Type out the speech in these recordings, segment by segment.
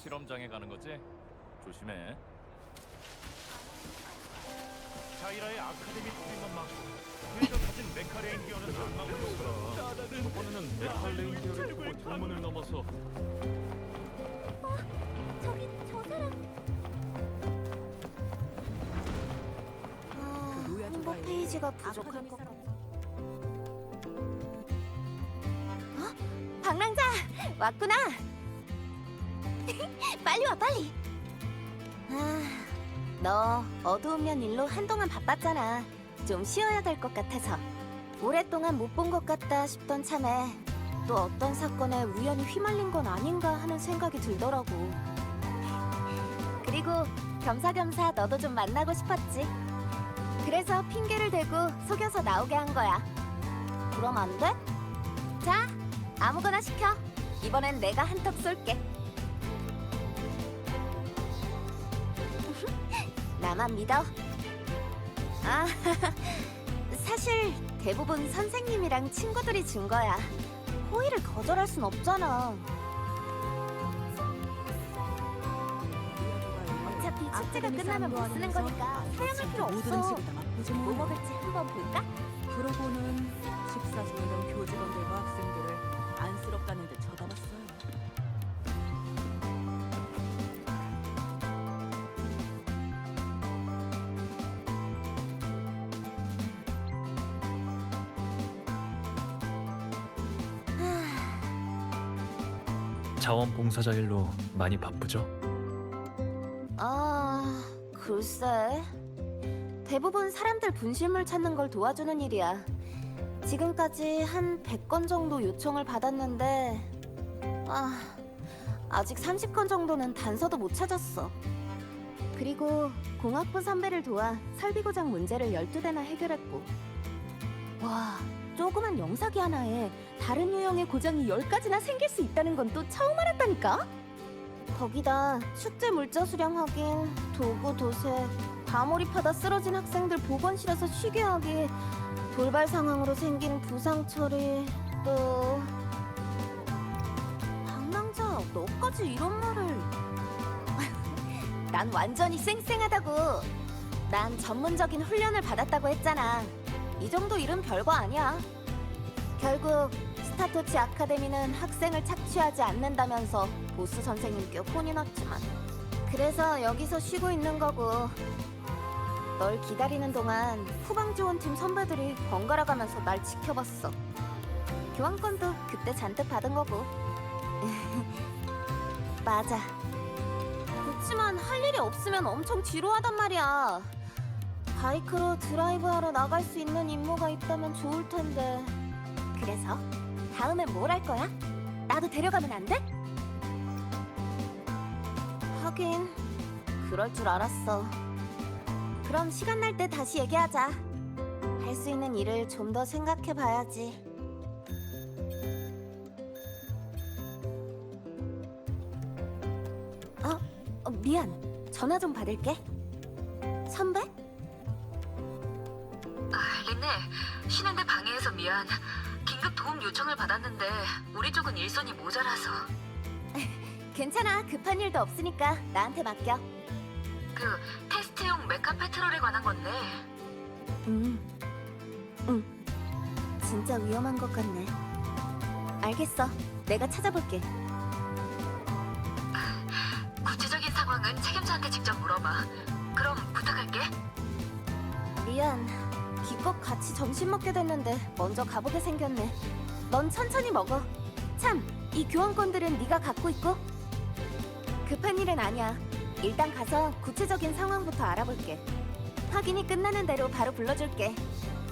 실험장에 가는 거지? 조심해. 자이라의 아카데미 투입만 막고 그이가 가진 메카 레인디어는 안 막을 거라. 저번에는 메카 레인디어를 보고 창문을 넘어서 저기 저 사람. 홍보 페이지가 부족할 것 같아. 방랑자 왔구나. 빨리 와 빨리. 너 어두운 일로 한동안 바빴잖아. 좀 쉬어야 될 것 같아서. 오랫동안 못 본 것 같다 싶던 참에 또 어떤 사건에 우연히 휘말린 건 아닌가 하는 생각이 들더라고. 그리고 겸사겸사 너도 좀 만나고 싶었지. 그래서 핑계를 대고 속여서 나오게 한 거야. 그럼 안 돼? 자, 아무거나 시켜. 이번엔 내가 한턱 쏠게. 나만 믿어. 사실 대부분 선생님이랑 친구들이 준 거야. 호의를 거절할 순 없잖아. 어차피 축제가 끝나면 못 쓰는 거니까 사용할 필요 없어. 뭐 먹을지 한번 볼까? 그러고는 식사 중이던 교직원들과 학생들을 안쓰럽다는 듯 쳐다봤어요. 자원봉사자 일로 많이 바쁘죠? 글쎄. 대부분 사람들 분실물 찾는 걸 도와주는 일이야. 지금까지 한 100건 정도 요청을 받았는데 아직 30건 정도는 단서도 못 찾았어. 그리고 공학부 선배를 도와 설비 고장 문제를 12대나 해결했고. 와, 조그만 영사기 하나에 다른 유형의 고장이 10가지나 생길 수 있다는 건 또 처음 알았다니까? 거기다 축제 물자 수량 확인, 도구 도색, 과몰입하다 쓰러진 학생들 보건실에서 쉬게 하기, 돌발 상황으로 생긴 부상 처리, 또... 방랑자, 너까지 이런 말을... 난 완전히 쌩쌩하다고. 난 전문적인 훈련을 받았다고 했잖아. 이 정도 일은 별거 아니야. 결국 스타토치 아카데미는 학생을 착취하지 않는다면서 보스 선생님께 혼이 났지만, 그래서 여기서 쉬고 있는 거고. 널 기다리는 동안 후방 지원팀 선배들이 번갈아 가면서 날 지켜봤어. 교환권도 그때 잔뜩 받은 거고. 맞아. 그치만 할 일이 없으면 엄청 지루하단 말이야. 바이크로 드라이브하러 나갈 수 있는 임무가 있다면 좋을 텐데. 그래서 다음엔 뭘 할 거야? 나도 데려가면 안 돼? 하긴 그럴 줄 알았어. 그럼 시간 날 때 다시 얘기하자. 할 수 있는 일을 좀 더 생각해 봐야지. 미안. 전화 좀 받을게. 선배? 린네, 쉬는데 방해해서 미안. 긴급 도움 요청을 받았는데 우리 쪽은 일손이 모자라서. 괜찮아. 급한 일도 없으니까 나한테 맡겨. 그 테스트용 메카 페트롤에 관한 건데. 응. 진짜 위험한 것 같네. 알겠어. 내가 찾아볼게. 구체적인 상황은 책임자한테 직접 물어봐. 그럼 부탁할게. 미안. 기껏 같이 점심 먹게 됐는데 먼저 가보게 생겼네. 넌 천천히 먹어. 참, 이 교환권들은 네가 갖고 있고? 급한 일은 아니야. 일단 가서 구체적인 상황부터 알아볼게. 확인이 끝나는 대로 바로 불러줄게.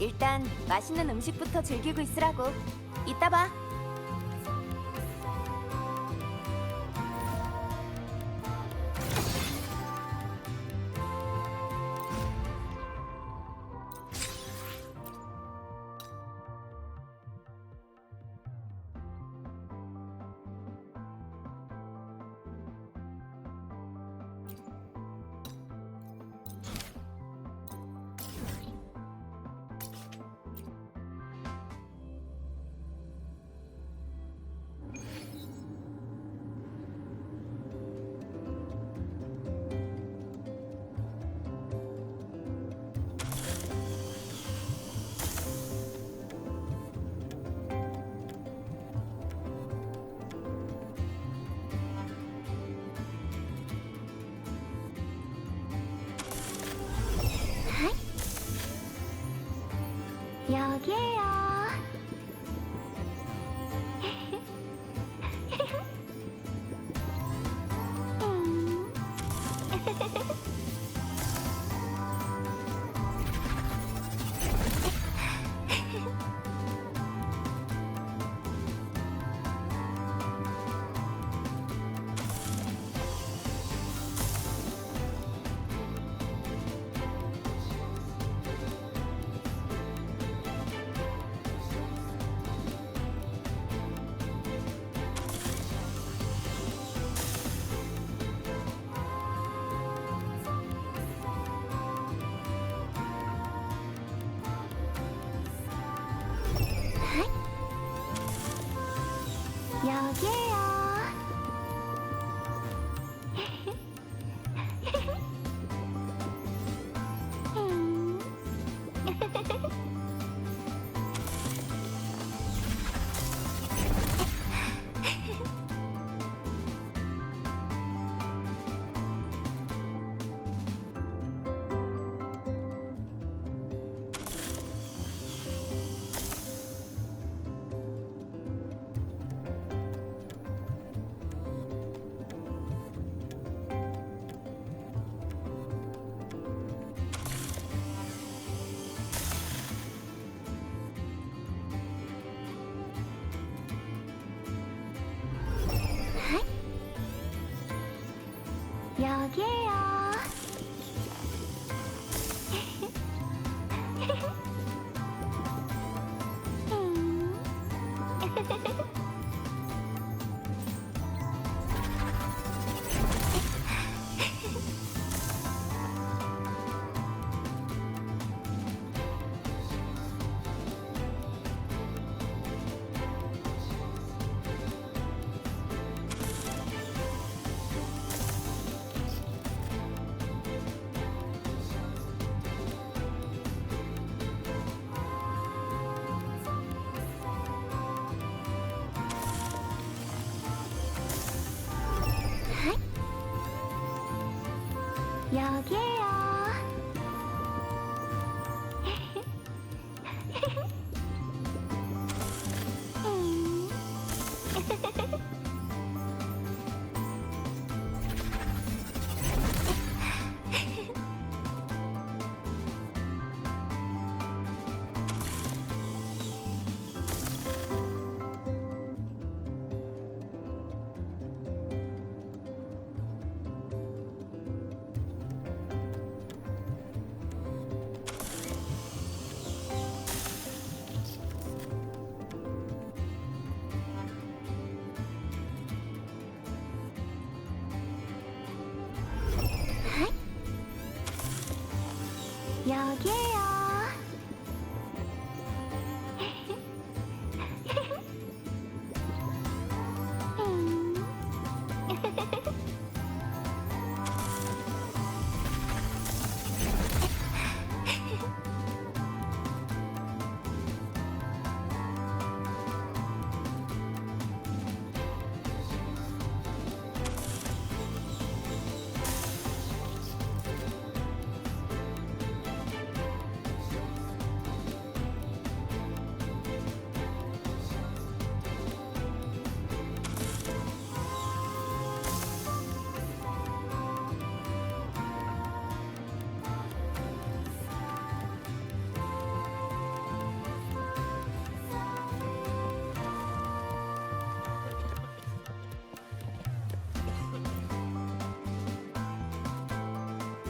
일단 맛있는 음식부터 즐기고 있으라고. 이따 봐. 여기에요. 여기에요. 여기에요. 여기에요. 여기에요.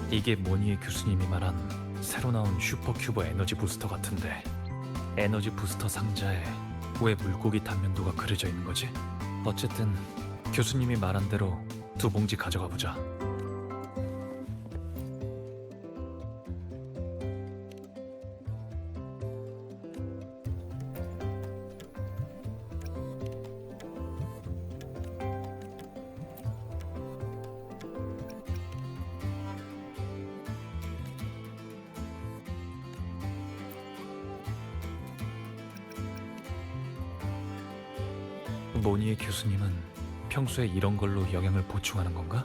이게 모니에 교수님이 말한 새로 나온 슈퍼큐버 에너지 부스터 같은데, 에너지 부스터 상자에 왜 물고기 단면도가 그려져 있는 거지? 어쨌든 교수님이 말한 대로 2봉지 가져가 보자. 모니의 교수님은 평소에 이런 걸로 영양을 보충하는 건가?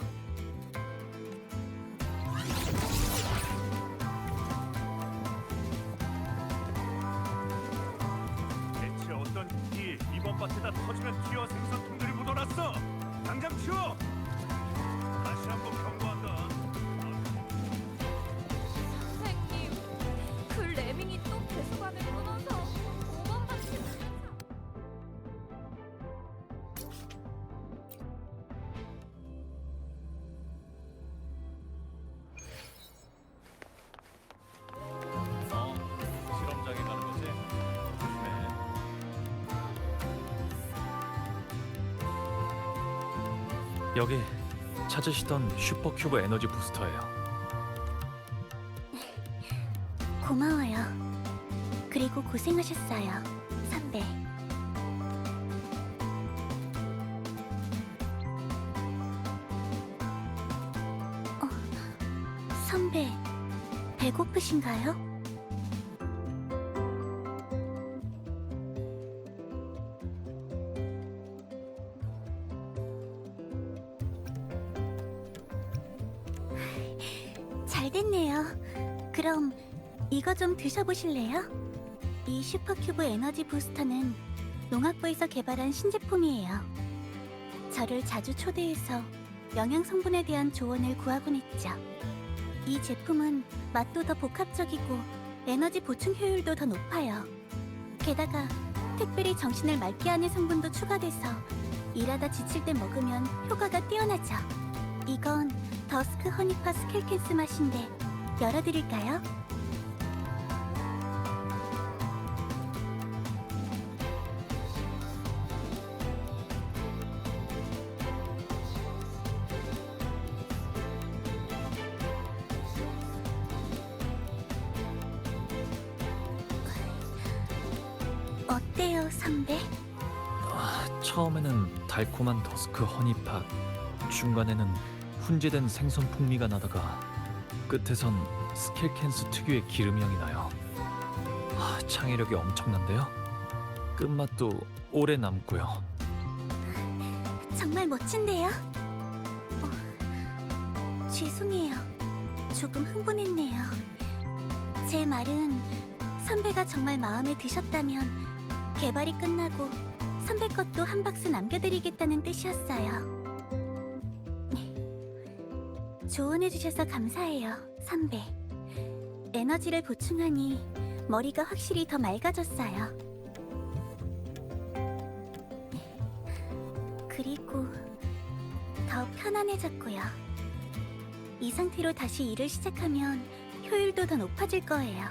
텃밭에다 터지면 튀어 생선통들이 묻어났어. 당장 치워. 다시 한번 경고한다. 선생님, 그 레밍이 또 배수관을 끊어서 5만 원씩 실험장에 가는 거지? 조심해. 여기 찾으시던 슈퍼큐브 에너지 부스터예요. 고마워요. 그리고 고생하셨어요, 선배. 선배, 배고프신가요? 잘 됐네요. 그럼 이거 좀 드셔보실래요? 이 슈퍼큐브 에너지 부스터는 농학부에서 개발한 신제품이에요. 저를 자주 초대해서 영양 성분에 대한 조언을 구하곤 했죠. 이 제품은 맛도 더 복합적이고 에너지 보충 효율도 더 높아요. 게다가 특별히 정신을 맑게 하는 성분도 추가돼서 일하다 지칠 때 먹으면 효과가 뛰어나죠. 이건 더스크 허니파 스켈캔스 맛인데 열어드릴까요? 어때요, 선배? 처음에는 달콤한 더스크 허니팥, 중간에는 훈제된 생선 풍미가 나다가 끝에선 스켈캔스 특유의 기름향이 나요. 창의력이 엄청난데요? 끝맛도 오래 남고요. 정말 멋진데요? 죄송해요. 조금 흥분했네요. 제 말은 선배가 정말 마음에 드셨다면 개발이 끝나고 선배 것도 한 박스 남겨드리겠다는 뜻이었어요. 조언해주셔서 감사해요, 선배. 에너지를 보충하니 머리가 확실히 더 맑아졌어요. 그리고 더 편안해졌고요. 이 상태로 다시 일을 시작하면 효율도 더 높아질 거예요.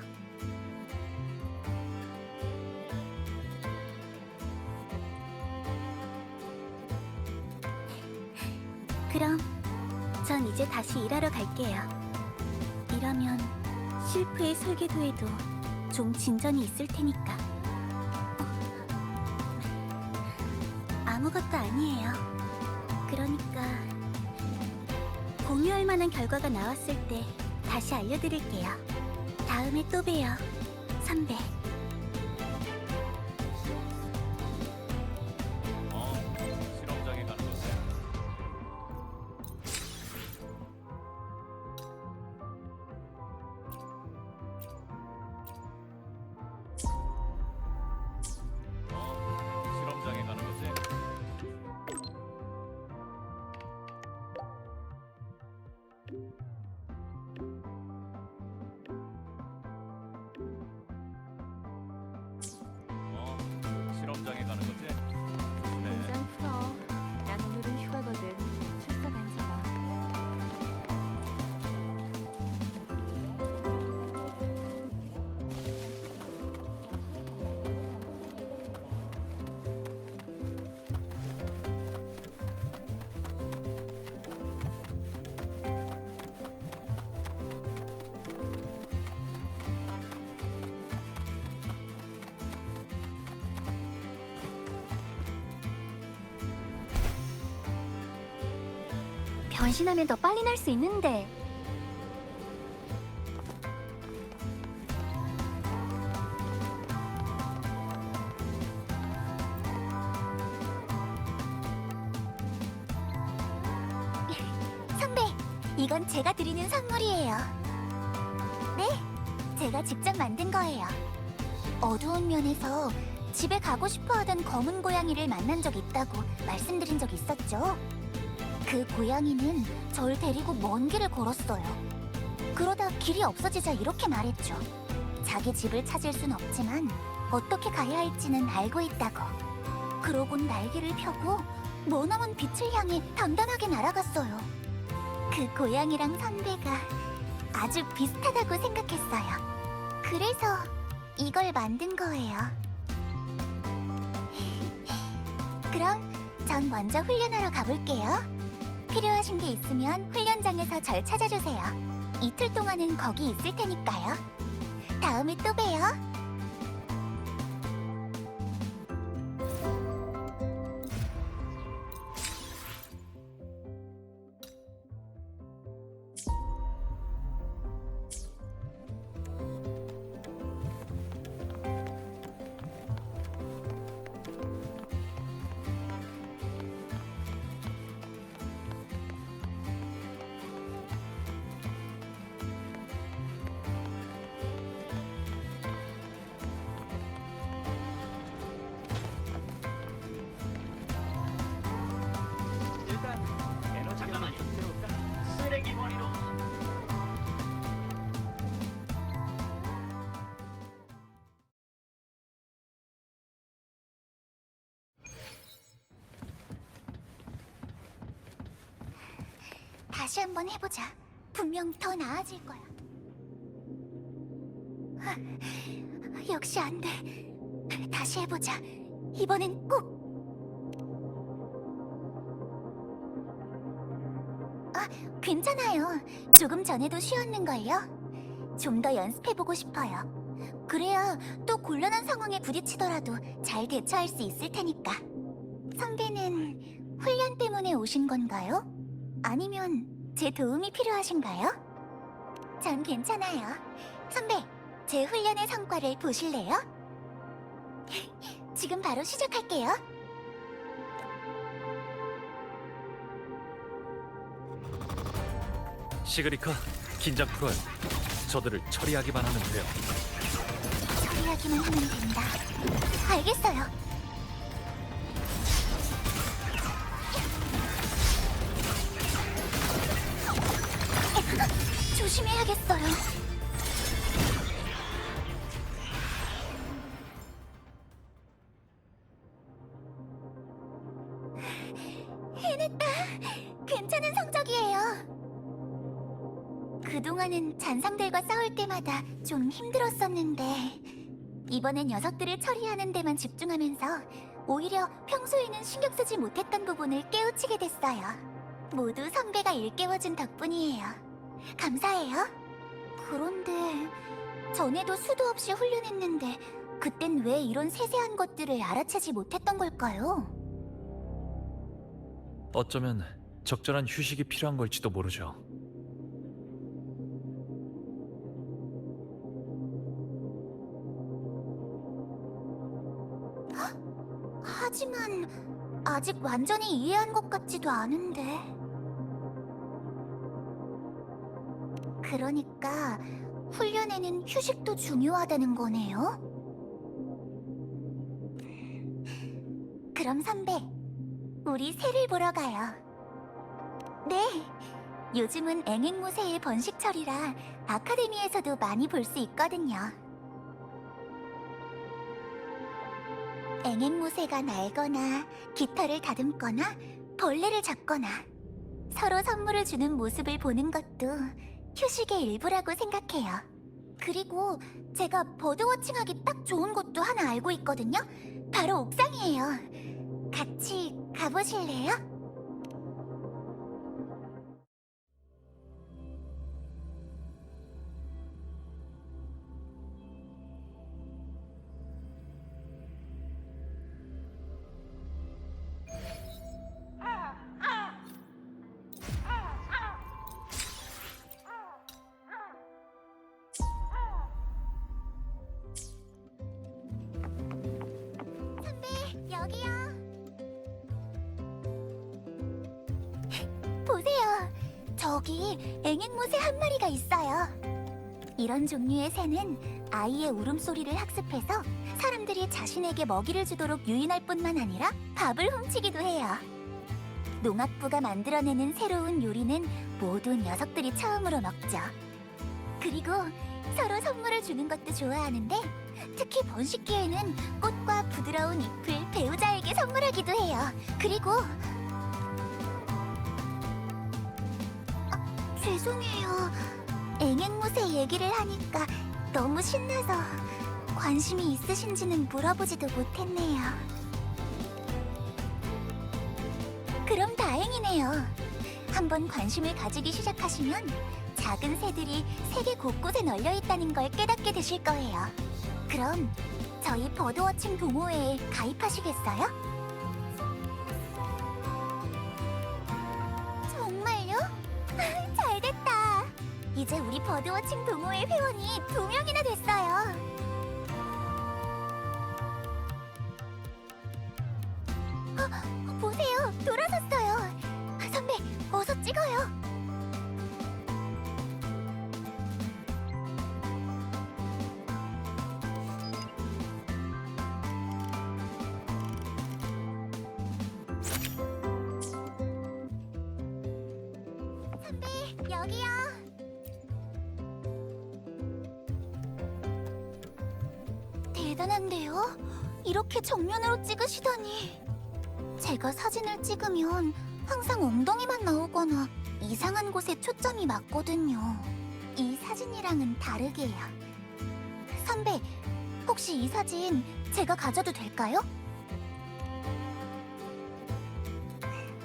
그럼 전 이제 다시 일하러 갈게요. 이러면 실프의 설계도에도 좀 진전이 있을 테니까. 아무것도 아니에요. 그러니까 공유할 만한 결과가 나왔을 때 다시 알려드릴게요. 다음에 또 봬요, 선배. 실험장에 가는 거지? 실험장에 가는 거지? 실험장에 가는 거지? 조심해. 긴장 풀어. 난 오늘은 휴가거든. 출석 안 잡아. 변신하면 더 빨리 날 수 있는데. 선배, 이건 제가 드리는 선물이에요. 네, 제가 직접 만든 거예요. 어두운 면에서 집에 가고 싶어 하던 검은 고양이를 만난 적 있다고 말씀드린 적 있었죠? 그 고양이는 절 데리고 먼 길을 걸었어요. 그러다 길이 없어지자 이렇게 말했죠. 자기 집을 찾을 순 없지만 어떻게 가야 할지는 알고 있다고. 그러곤 날개를 펴고 머나먼 빛을 향해 단단하게 날아갔어요. 그 고양이랑 선배가 아주 비슷하다고 생각했어요. 그래서 이걸 만든 거예요. 그럼 전 먼저 훈련하러 가볼게요. 필요하신 게 있으면 훈련장에서 절 찾아주세요. 이틀 동안은 거기 있을 테니까요. 다음에 또 봬요. 일단 에너지가 좀 채울까? 쓰레기 머리로. 다시 한번 해보자. 분명 더 나아질 거야. 역시 안 돼. 다시 해보자. 이번엔 꼭. 괜찮아요. 조금 전에도 쉬었는걸요. 좀 더 연습해보고 싶어요. 그래야 또 곤란한 상황에 부딪히더라도 잘 대처할 수 있을 테니까. 선배는 훈련 때문에 오신 건가요? 아니면 제 도움이 필요하신가요? 전 괜찮아요. 선배, 제 훈련의 성과를 보실래요? 지금 바로 시작할게요. 시그리카, 긴장 풀어요. 저들을 처리하기만 하면 돼요. 처리하기만 하면 된다. 알겠어요. 조심해야겠어요. 해냈다. 괜찮은 성적이에요. 그동안은 잔상들과 싸울 때마다 좀 힘들었었는데 이번엔 녀석들을 처리하는 데만 집중하면서 오히려 평소에는 신경 쓰지 못했던 부분을 깨우치게 됐어요. 모두 선배가 일깨워준 덕분이에요. 감사해요. 그런데 전에도 수도 없이 훈련했는데 그땐 왜 이런 세세한 것들을 알아채지 못했던 걸까요? 어쩌면 적절한 휴식이 필요한 걸지도 모르죠. 하지만 아직 완전히 이해한 것 같지도 않은데. 그러니까 훈련에는 휴식도 중요하다는 거네요? 그럼 선배, 우리 새를 보러 가요. 네, 요즘은 앵앵무새의 번식철이라 아카데미에서도 많이 볼 수 있거든요. 앵앵무새가 날거나 깃털을 다듬거나 벌레를 잡거나 서로 선물을 주는 모습을 보는 것도 휴식의 일부라고 생각해요. 그리고 제가 버드워칭하기 딱 좋은 곳도 하나 알고 있거든요. 바로 옥상이에요. 같이 가보실래요? 여기요. 보세요. 저기 앵앵무새 한 마리가 있어요. 이런 종류의 새는 아이의 울음소리를 학습해서 사람들이 자신에게 먹이를 주도록 유인할 뿐만 아니라 밥을 훔치기도 해요. 농악부가 만들어내는 새로운 요리는 모두 녀석들이 처음으로 먹죠. 그리고 서로 선물을 주는 것도 좋아하는데 특히 번식기에는 꽃과 부드러운 잎을 배우자에게 선물하기도 해요. 그리고 죄송해요. 앵앵무새 얘기를 하니까 너무 신나서 관심이 있으신지는 물어보지도 못했네요. 그럼 다행이네요. 한번 관심을 가지기 시작하시면 작은 새들이 세계 곳곳에 널려 있다는 걸 깨닫게 되실 거예요. 그럼 저희 버드워칭 동호회에 가입하시겠어요? 정말요? 잘됐다. 이제 우리 버드워칭 동호회 회원이 2명이나 됐어요. 보세요, 돌아섰어요. 선배, 어서 찍어요. 선배, 여기요. 대단한데요? 이렇게 정면으로 찍으시다니. 제가 사진을 찍으면 항상 엉덩이만 나오거나 이상한 곳에 초점이 맞거든요. 이 사진이랑은 다르게요. 선배, 혹시 이 사진 제가 가져도 될까요?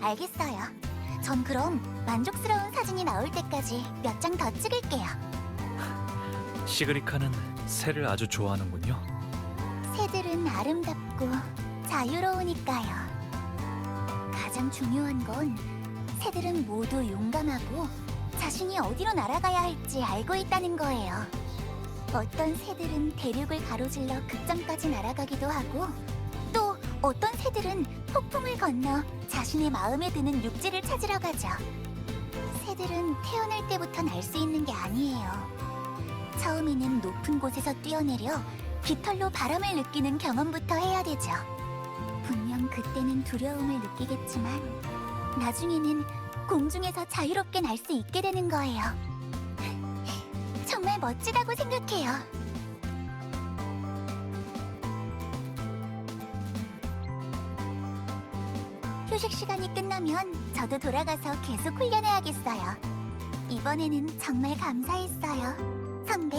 알겠어요. 전 그럼 만족스러운 사진이 나올 때까지 몇 장 더 찍을게요. 시그리카는 새를 아주 좋아하는군요. 새들은 아름답고 자유로우니까요. 가장 중요한 건 새들은 모두 용감하고 자신이 어디로 날아가야 할지 알고 있다는 거예요. 어떤 새들은 대륙을 가로질러 극점까지 날아가기도 하고 또 어떤 새들은 폭풍을 건너 자신의 마음에 드는 육지를 찾으러 가죠. 새들은 태어날 때부터 날 수 있는 게 아니에요. 처음에는 높은 곳에서 뛰어내려 깃털로 바람을 느끼는 경험부터 해야 되죠. 분명 그때는 두려움을 느끼겠지만 나중에는 공중에서 자유롭게 날 수 있게 되는 거예요. 정말 멋지다고 생각해요. 휴식 시간이 끝나면 저도 돌아가서 계속 훈련해야겠어요. 이번에는 정말 감사했어요, 선배.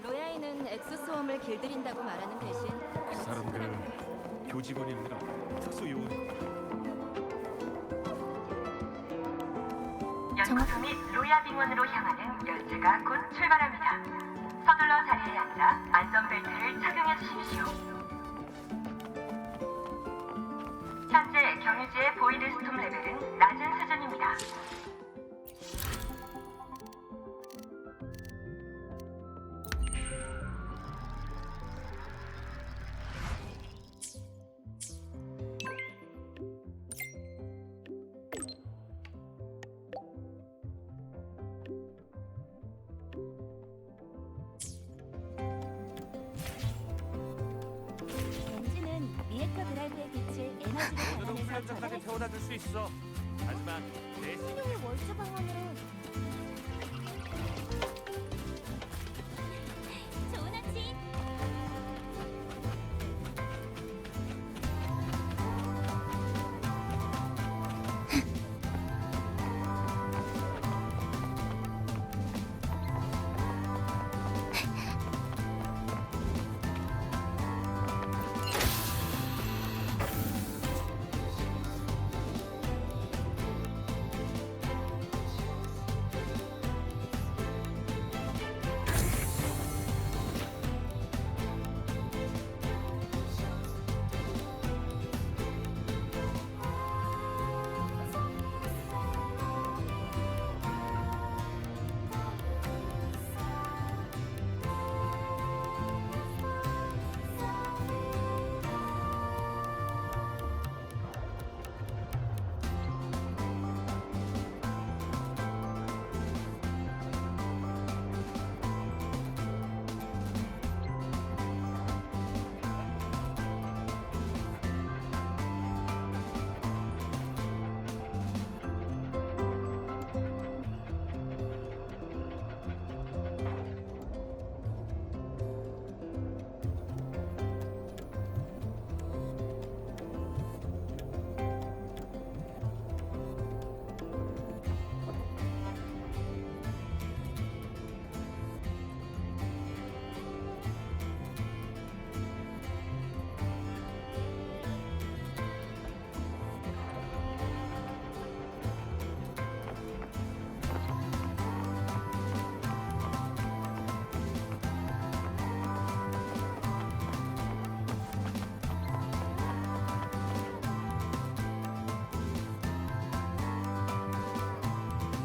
로야이는 엑스소음을 길들인다고 말하는 대신 그 사람들은 교직원이 아니라 특수요원. 연구소 및 로야 빙원으로 향하는 열차가 곧 출발합니다. 서둘러 자리에 앉아 안전벨트를 착용해 주십시오. 현재 경유지의 보이드 스톰 레벨은 낮은 수준입니다. 오늘은 훈련장까지 태워다 줄 수 있어. 하지만 내 토요일 월주 방언으로 좋은 아침.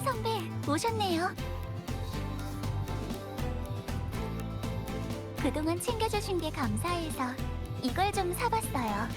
선배 오셨네요. 그동안 챙겨주신 게 감사해서 이걸 좀 사봤어요.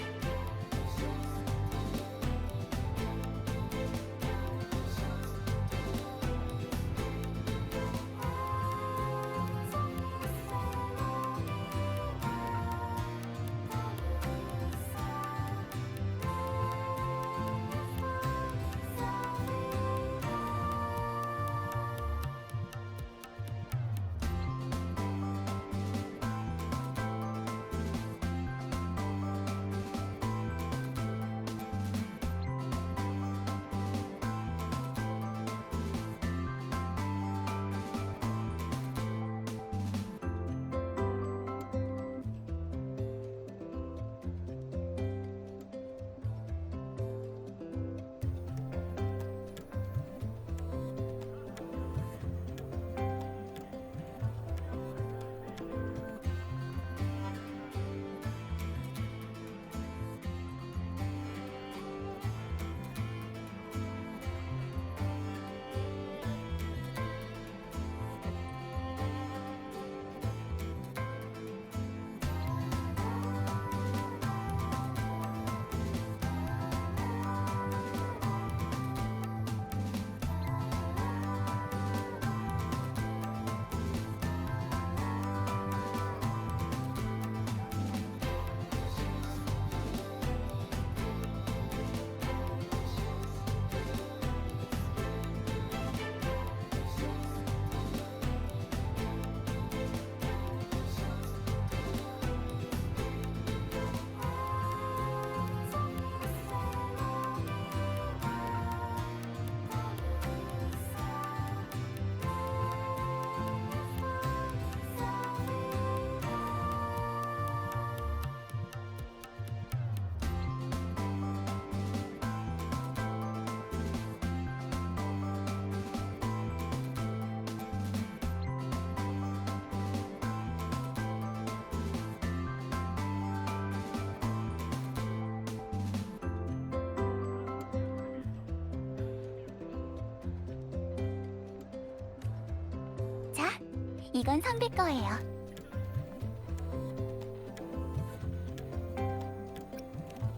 이건 선배 거예요.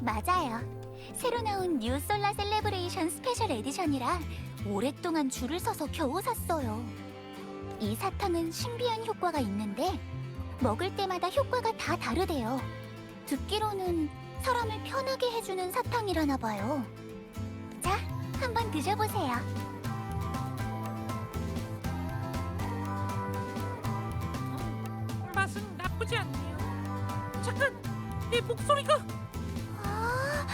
맞아요. 새로 나온 뉴 솔라 셀레브레이션 스페셜 에디션이라 오랫동안 줄을 서서 겨우 샀어요. 이 사탕은 신비한 효과가 있는데 먹을 때마다 효과가 다 다르대요. 듣기로는 사람을 편하게 해주는 사탕이라나 봐요. 자, 한번 드셔보세요. 맛은 나쁘지 않네요. 잠깐, 내 목소리가 아,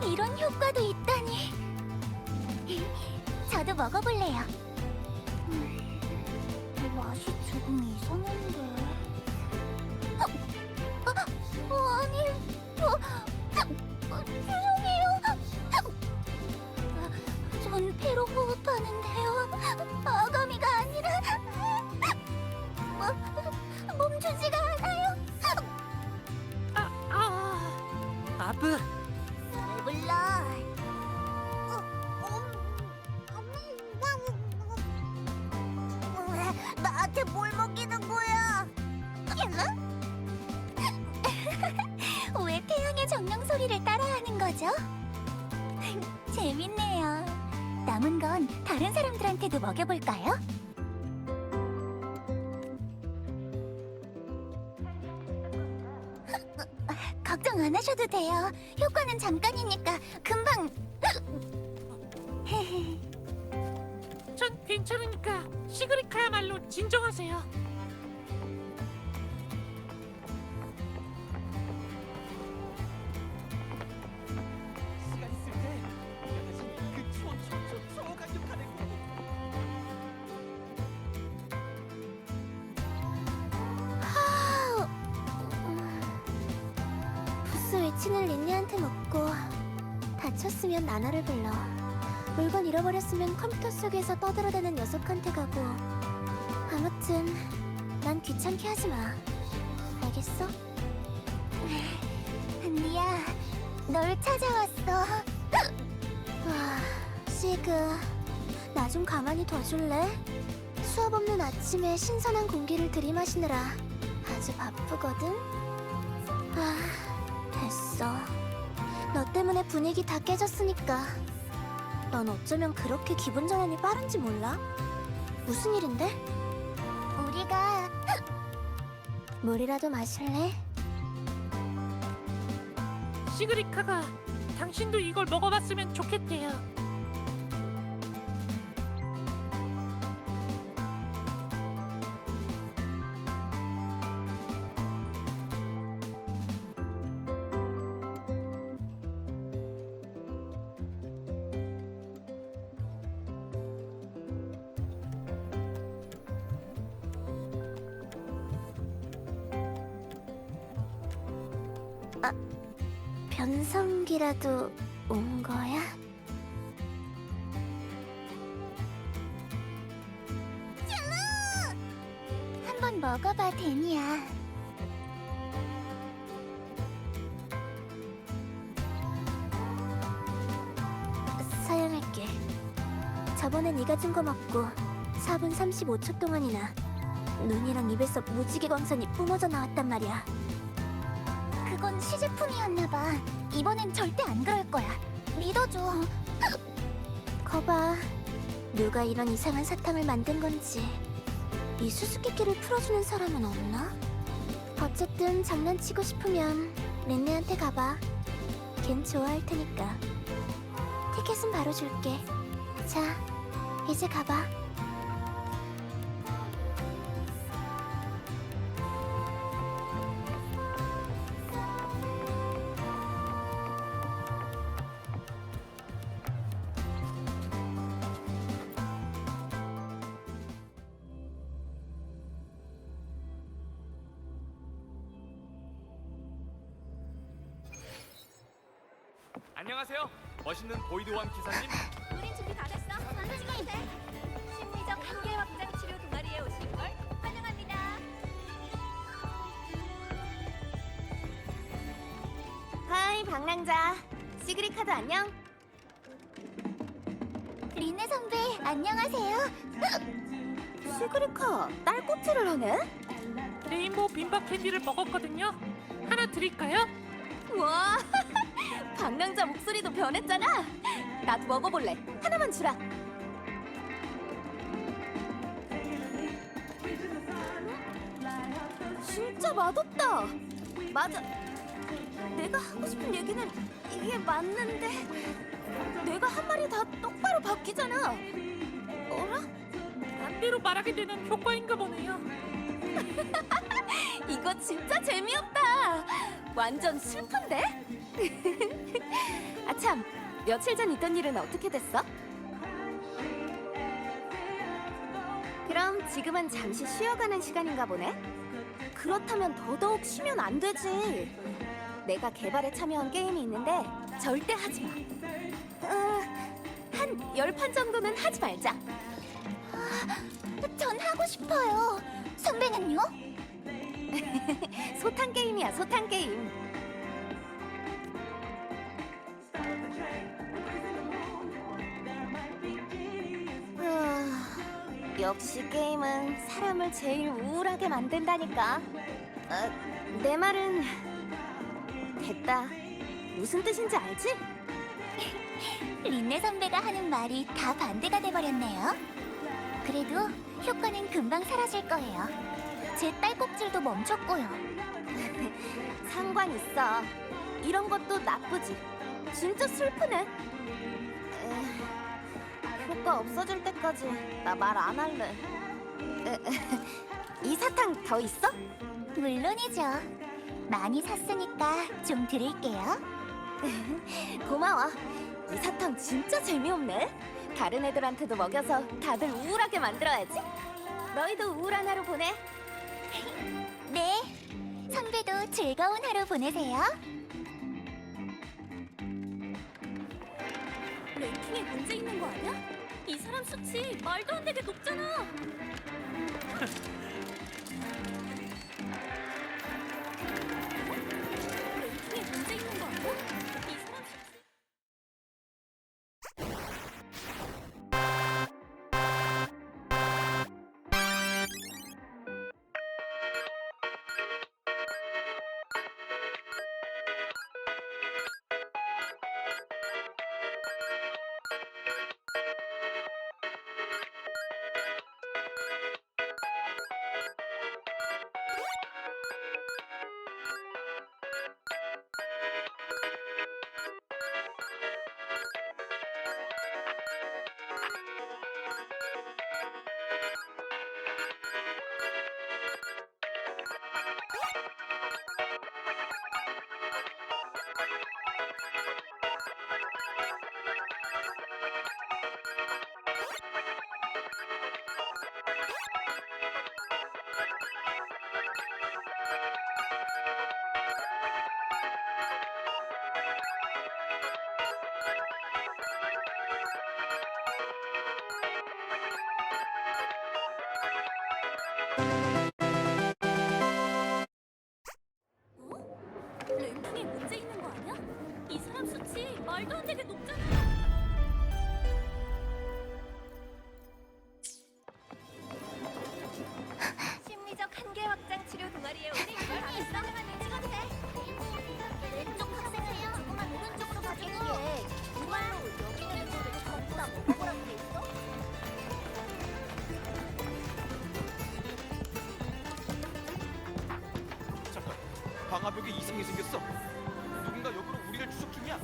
이런 효과도 있다니. 저도 먹어볼래요. 맛이 조금 이상한데. 아니, 죄송해요. 전 배로 호흡하는데요. 아가미가 아니라 멈추지가 않아요. 아브. 몰라. 나한테 뭘 먹이는 거야? 왜 태양의 정령 소리를 따라하는 거죠? 재밌네요. 남은 건 다른 사람들한테도 먹여볼까요? 걱정 안 하셔도 돼요. 효과는 잠깐이니까 금방. 전 괜찮으니까 시그리카야말로 진정하세요. 부스 위치는 린니한테 묻고 다쳤으면 나나를 불러. 물건 잃어버렸으면 컴퓨터 속에서 떠들어대는 녀석한테 가고. 아무튼 난 귀찮게 하지 마. 알겠어? 리아, 널 찾아왔어. 와, 시그, 나 좀 가만히 둬줄래? 수업 없는 아침에 신선한 공기를 들이마시느라 아주 바쁘거든? 아, 됐어. 너 때문에 분위기 다 깨졌으니까. 넌 어쩌면 그렇게 기분 전환이 빠른지 몰라? 무슨 일인데? 우리가 물이라도 마실래? 시그리카가 당신도 이걸 먹어봤으면 좋겠대요. 변성기라도 온 거야? 한번 먹어봐, 데니야. 사양할게. 저번에 네가 준 거 먹고 4분 35초 동안이나 눈이랑 입에서 무지개 광선이 뿜어져 나왔단 말이야. 그건 시제품이었나 봐. 이번엔 절대 안 그럴 거야. 믿어줘. 거봐, 누가 이런 이상한 사탕을 만든 건지. 이 수수께끼를 풀어주는 사람은 없나? 어쨌든 장난치고 싶으면 린네한테 가봐. 걘 좋아할 테니까. 티켓은 바로 줄게. 자, 이제 가봐. 안녕하세요. 멋있는 보이드왕 기사님. 우린 준비 다 됐어. 만나지가 돼. 심리적 한계 확장 치료 동아리에 오신 걸 환영합니다. 하이, 방랑자. 시그릿 카드 안녕? 리네 선배, 안녕하세요. 시그리카, 딸꾹질을 하네? 레인보우 빈밥 캔디를 먹었거든요. 하나 드릴까요? 와, 방랑자 목소리도 변했잖아. 나도 먹어볼래. 하나만 주라. 진짜 맛없다. 맞아. 내가 하고 싶은 얘기는 이게 맞는데 내가 한 말이 다 똑바로 바뀌잖아. 어라? 반대로 말하게 되는 효과인가 보네요. 이거 진짜 재미없다. 완전 슬픈데? 아참, 며칠 전 있던 일은 어떻게 됐어? 그럼 지금은 잠시 쉬어가는 시간인가 보네? 그렇다면 더더욱 쉬면 안 되지. 내가 개발에 참여한 게임이 있는데 절대 하지 마. 한 10판 정도는 하지 말자. 전 하고 싶어요. 선배는요? 소탕 게임이야, 소탕 게임. 역시 게임은 사람을 제일 우울하게 만든다니까. 내 말은 됐다. 무슨 뜻인지 알지? 린네 선배가 하는 말이 다 반대가 돼버렸네요. 그래도 효과는 금방 사라질 거예요. 제 딸꾹질도 멈췄고요. 상관 있어. 이런 것도 나쁘지. 진짜 슬프네. 효과 없어질 때까지 나 말 안 할래. 이 사탕 더 있어? 물론이죠. 많이 샀으니까 좀 드릴게요. 고마워. 이 사탕 진짜 재미없네. 다른 애들한테도 먹여서 다들 우울하게 만들어야지. 너희도 우울한 하루 보내. 네, 선배도 즐거운 하루 보내세요. 랭킹에 문제 있는 거 아니야? 이 사람 수치 말도 안 되게 높잖아. 랭킹에 문제 있는 거 아니야? 이 사람 수치... 랭킹에 문제 있는 거 아니야? 이 사람 수치 말도 안 되게 높잖아. 심리적 한계 확장 치료 동아리에 오신 걸 반갑습니다. 찍어도 돼? 왼쪽 학생은요, 조금만 오른쪽으로 가기에 정말로 여기 있는 애들을 전부 다 먹어보라고 돼 있어? 잠깐, 방화벽에 이상이 생겼어. 누군가 역으로 우리를 추적 중이야.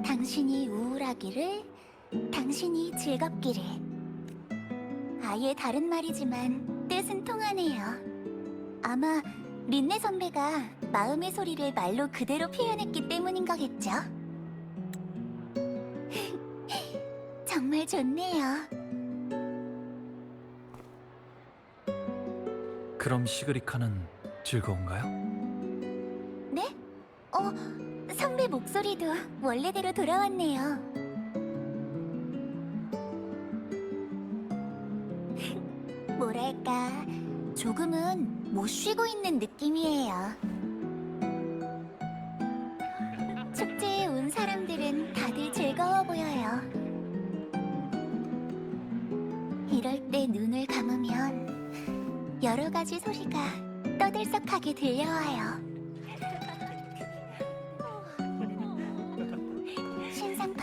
당신이 우울하기를, 당신이 즐겁기를. 아예 다른 말이지만 뜻은 통하네요. 아마 린네 선배가 마음의 소리를 말로 그대로 표현했기 때문인 거겠죠? 정말 좋네요. 그럼 시그리카는 즐거운가요? 네? 선배 목소리도 원래대로 돌아왔네요. 뭐랄까, 조금은 못 쉬고 있는 느낌이에요. 축제에 온 사람들은 다들 즐거워 보여요. 이럴 때 눈을 감으면 여러 가지 소리가 떠들썩하게 들려와요.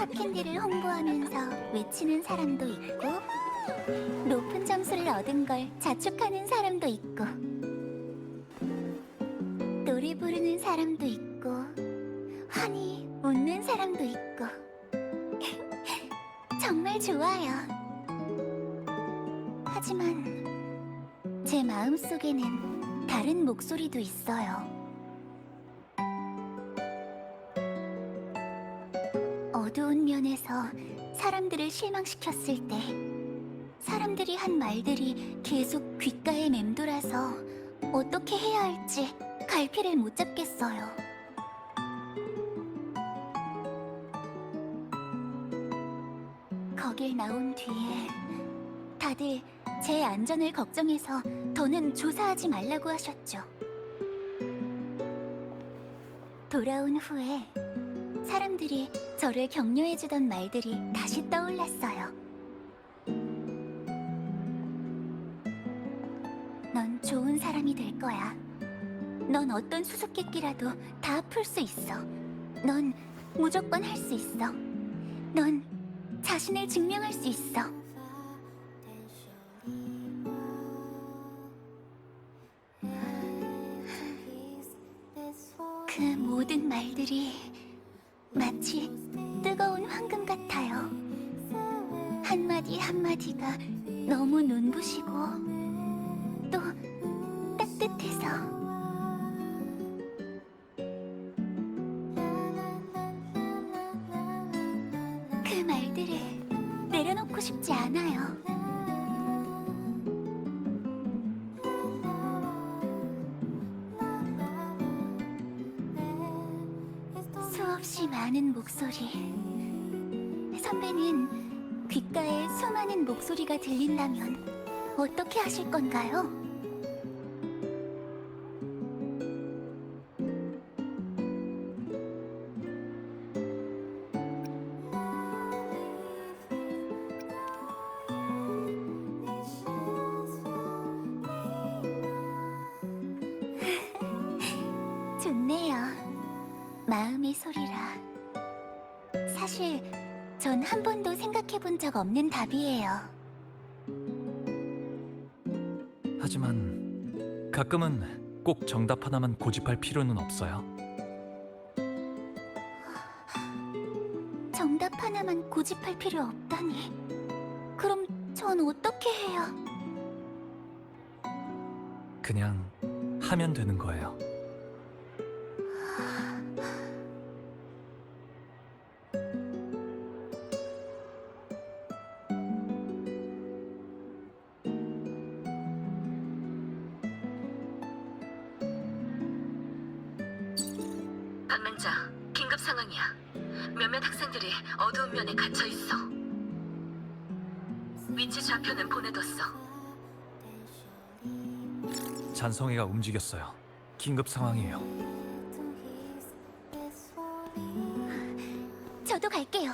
빈박캔디를 홍보하면서 외치는 사람도 있고 높은 점수를 얻은 걸 자축하는 사람도 있고 노래 부르는 사람도 있고 환히 웃는 사람도 있고 정말 좋아요. 하지만 제 마음속에는 다른 목소리도 있어요. 어두운 면에서 사람들을 실망시켰을 때 사람들이 한 말들이 계속 귓가에 맴돌아서 어떻게 해야 할지 갈피를 못 잡겠어요. 거길 나온 뒤에 다들 제 안전을 걱정해서 더는 조사하지 말라고 하셨죠. 돌아온 후에 사람들이 저를 격려해주던 말들이 다시 떠올랐어요. 넌 좋은 사람이 될 거야. 넌 어떤 수수께끼라도 다 풀 수 있어. 넌 무조건 할 수 있어. 넌 자신을 증명할 수 있어. 그 모든 말들이 마치 뜨거운 황금 같아요. 한마디 한마디가 너무 눈부시고 또 따뜻해서 그 말들을 내려놓고 싶지 않아요. 수없이 많은 목소리. 선배는 귓가에 수많은 목소리가 들린다면 어떻게 하실 건가요? 좋네요. 마음의 소리라. 사실 전 한 번도 생각해 본 적 없는 답이에요. 하지만 가끔은 꼭 정답 하나만 고집할 필요는 없어요. 정답 하나만 고집할 필요 없다니. 그럼 전 어떻게 해요? 그냥 하면 되는 거예요. 방랑자, 긴급 상황이야. 몇몇 학생들이 어두운 면에 갇혀 있어. 위치 좌표는 보내뒀어. 잔성이가 움직였어요. 긴급 상황이에요. 저도 갈게요.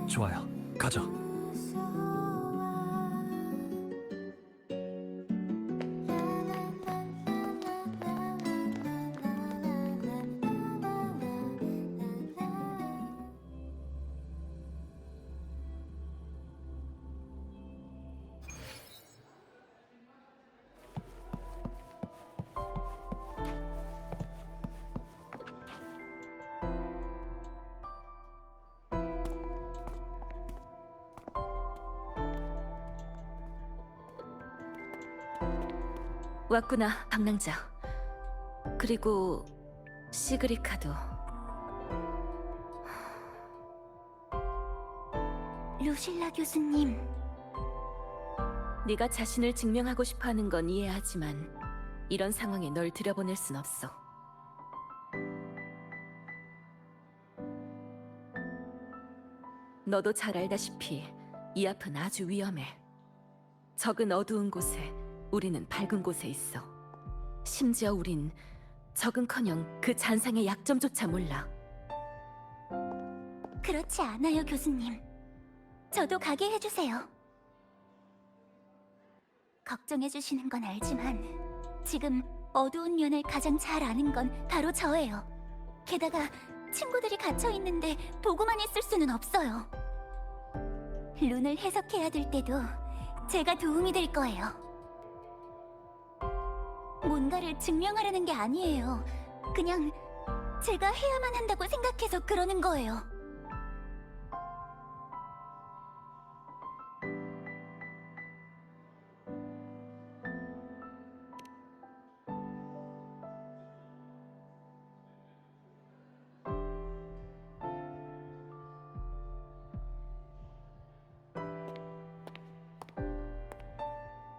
좋아요. 가죠. 왔구나, 방랑자. 그리고 시그리카도. 루실라 교수님, 네가 자신을 증명하고 싶어하는 건 이해하지만 이런 상황에 널 들여보낼 순 없어. 너도 잘 알다시피 이 앞은 아주 위험해. 적은 어두운 곳에, 우리는 밝은 곳에 있어. 심지어 우린 적은커녕 그 잔상의 약점조차 몰라. 그렇지 않아요, 교수님. 저도 가게 해주세요. 걱정해주시는 건 알지만 지금 어두운 면을 가장 잘 아는 건 바로 저예요. 게다가 친구들이 갇혀 있는데 보고만 있을 수는 없어요. 룬을 해석해야 될 때도 제가 도움이 될 거예요. 뭔가를 증명하려는 게 아니에요. 그냥 제가 해야만 한다고 생각해서 그러는 거예요.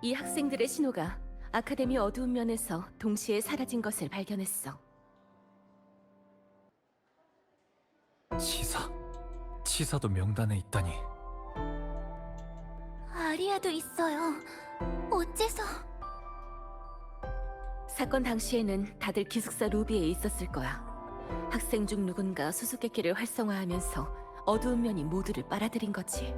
이 학생들의 신호가 아카데미 어두운 면에서 동시에 사라진 것을 발견했어. 치사도 명단에 있다니. 아리아도 있어요. 어째서? 사건 당시에는 다들 기숙사 로비에 있었을 거야. 학생 중 누군가 수수께끼를 활성화하면서 어두운 면이 모두를 빨아들인 거지.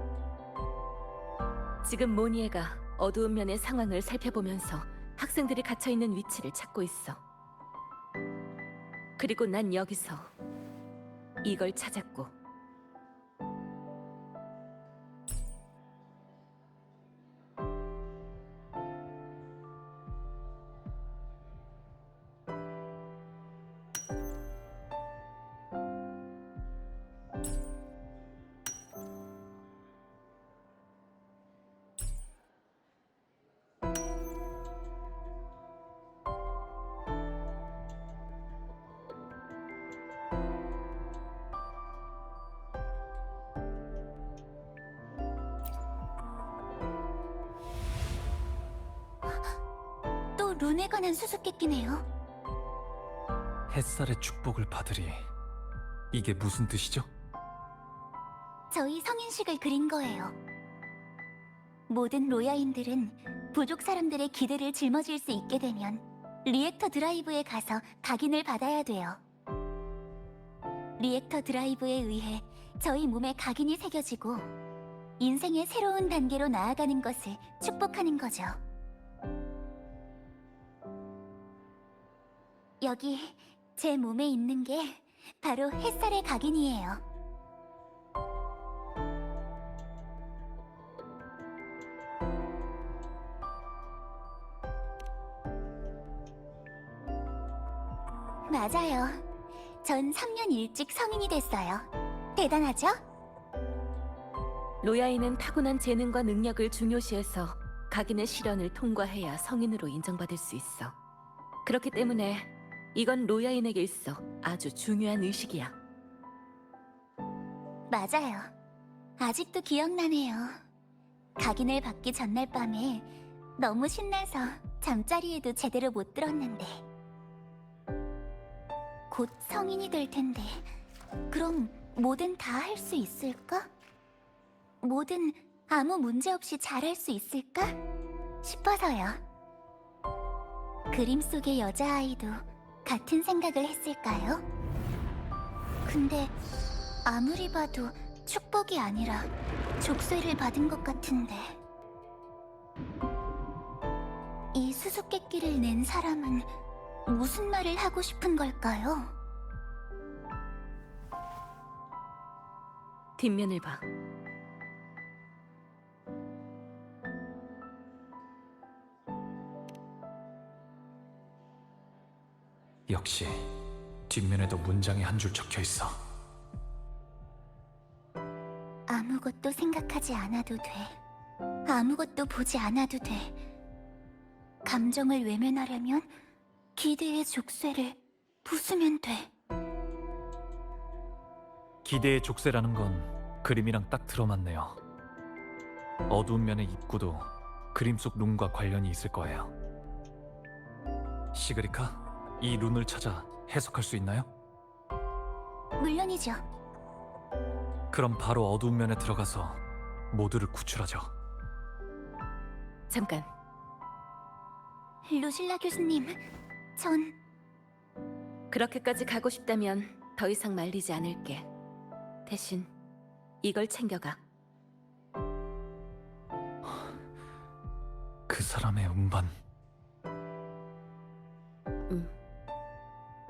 지금 모니에가 어두운 면의 상황을 살펴보면서 학생들이 갇혀있는 위치를 찾고 있어. 그리고 난 여기서 이걸 찾았고. 또 룬에 관한 수수께끼네요. 햇살의 축복을 받으리. 이게 무슨 뜻이죠? 저희 성인식을 그린 거예요. 모든 로야인들은 부족 사람들의 기대를 짊어질 수 있게 되면 리액터 드라이브에 가서 각인을 받아야 돼요. 리액터 드라이브에 의해 저희 몸에 각인이 새겨지고 인생의 새로운 단계로 나아가는 것을 축복하는 거죠. 여기 제 몸에 있는 게 바로 햇살의 각인이에요. 맞아요. 전 3년 일찍 성인이 됐어요. 대단하죠? 로야인은 타고난 재능과 능력을 중요시해서 각인의 시련을 통과해야 성인으로 인정받을 수 있어. 그렇기 때문에 이건 로야인에게 있어 아주 중요한 의식이야. 맞아요. 아직도 기억나네요. 각인을 받기 전날 밤에 너무 신나서 잠자리에도 제대로 못 들었는데. 곧 성인이 될 텐데 그럼 뭐든 다 할 수 있을까? 뭐든 아무 문제 없이 잘할 수 있을까? 싶어서요. 그림 속의 여자아이도 같은 생각을 했을까요? 근데 아무리 봐도 축복이 아니라 족쇄를 받은 것 같은데. 이 수수께끼를 낸 사람은 무슨 말을 하고 싶은 걸까요? 뒷면을 봐. 역시 뒷면에도 문장이 한 줄 적혀 있어. 아무것도 생각하지 않아도 돼. 아무것도 보지 않아도 돼. 감정을 외면하려면 기대의 족쇄를 부수면 돼. 기대의 족쇄라는 건 그림이랑 딱 들어맞네요. 어두운 면의 입구도 그림 속 룬과 관련이 있을 거예요. 시그리카, 이 룬을 찾아 해석할 수 있나요? 물론이죠. 그럼 바로 어두운 면에 들어가서 모두를 구출하죠. 잠깐. 루실라 교수님, 전 그렇게까지 가고 싶다면 더 이상 말리지 않을게. 대신 이걸 챙겨가. 그 사람의 음반.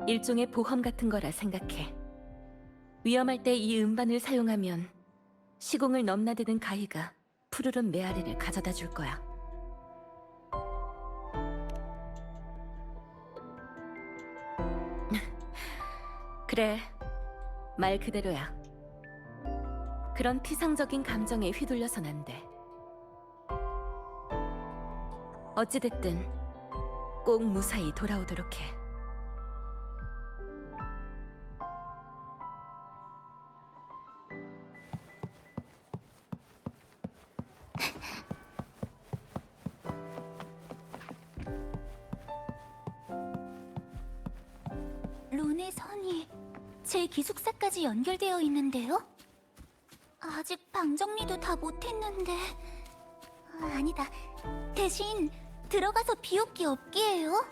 일종의 보험 같은 거라 생각해. 위험할 때 이 음반을 사용하면 시공을 넘나드는 가희가 푸르른 메아리를 가져다 줄 거야. 그래, 말 그대로야. 그런 피상적인 감정에 휘둘려선 안 돼. 어찌됐든 꼭 무사히 돌아오도록 해. 룬의 선이 제 기숙사까지 연결되어 있는데요? 아직 방 정리도 다 못했는데... 아니다. 대신 들어가서 비웃기 없기에요?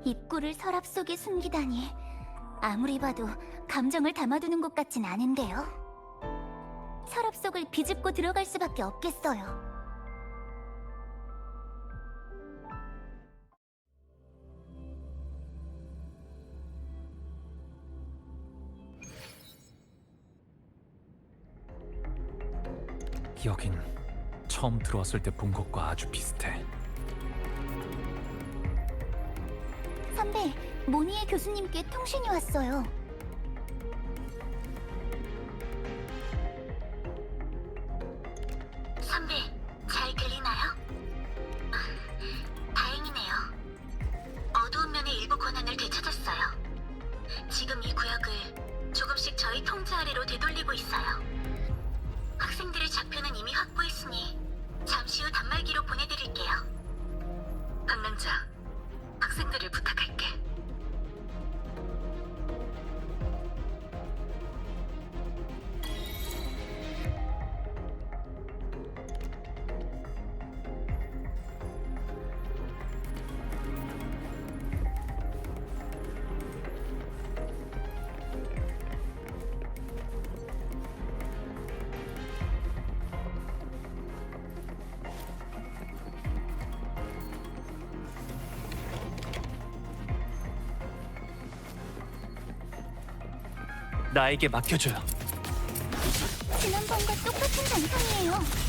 입구를 서랍 속에 숨기다니 아무리 봐도 감정을 담아두는 것 같진 않은데요. 서랍 속을 비집고 들어갈 수밖에 없겠어요. 여긴 처음 들어왔을 때 본 것과 아주 비슷해. 선배, 모니에 교수님께 통신이 왔어요. 선배, 잘 들리나요? 다행이네요. 어두운 면의 일부 권한을 되찾았어요. 지금 이 구역을 조금씩 저희 통제 아래로 되돌리고 있어요. 학생들의 좌표는 이미 확보했으니 잠시 후 단말기로 보내드릴게요. 방랑자, 학생들을 부탁할게. 나에게 맡겨줘요. 지난번과 똑같은 단상이에요.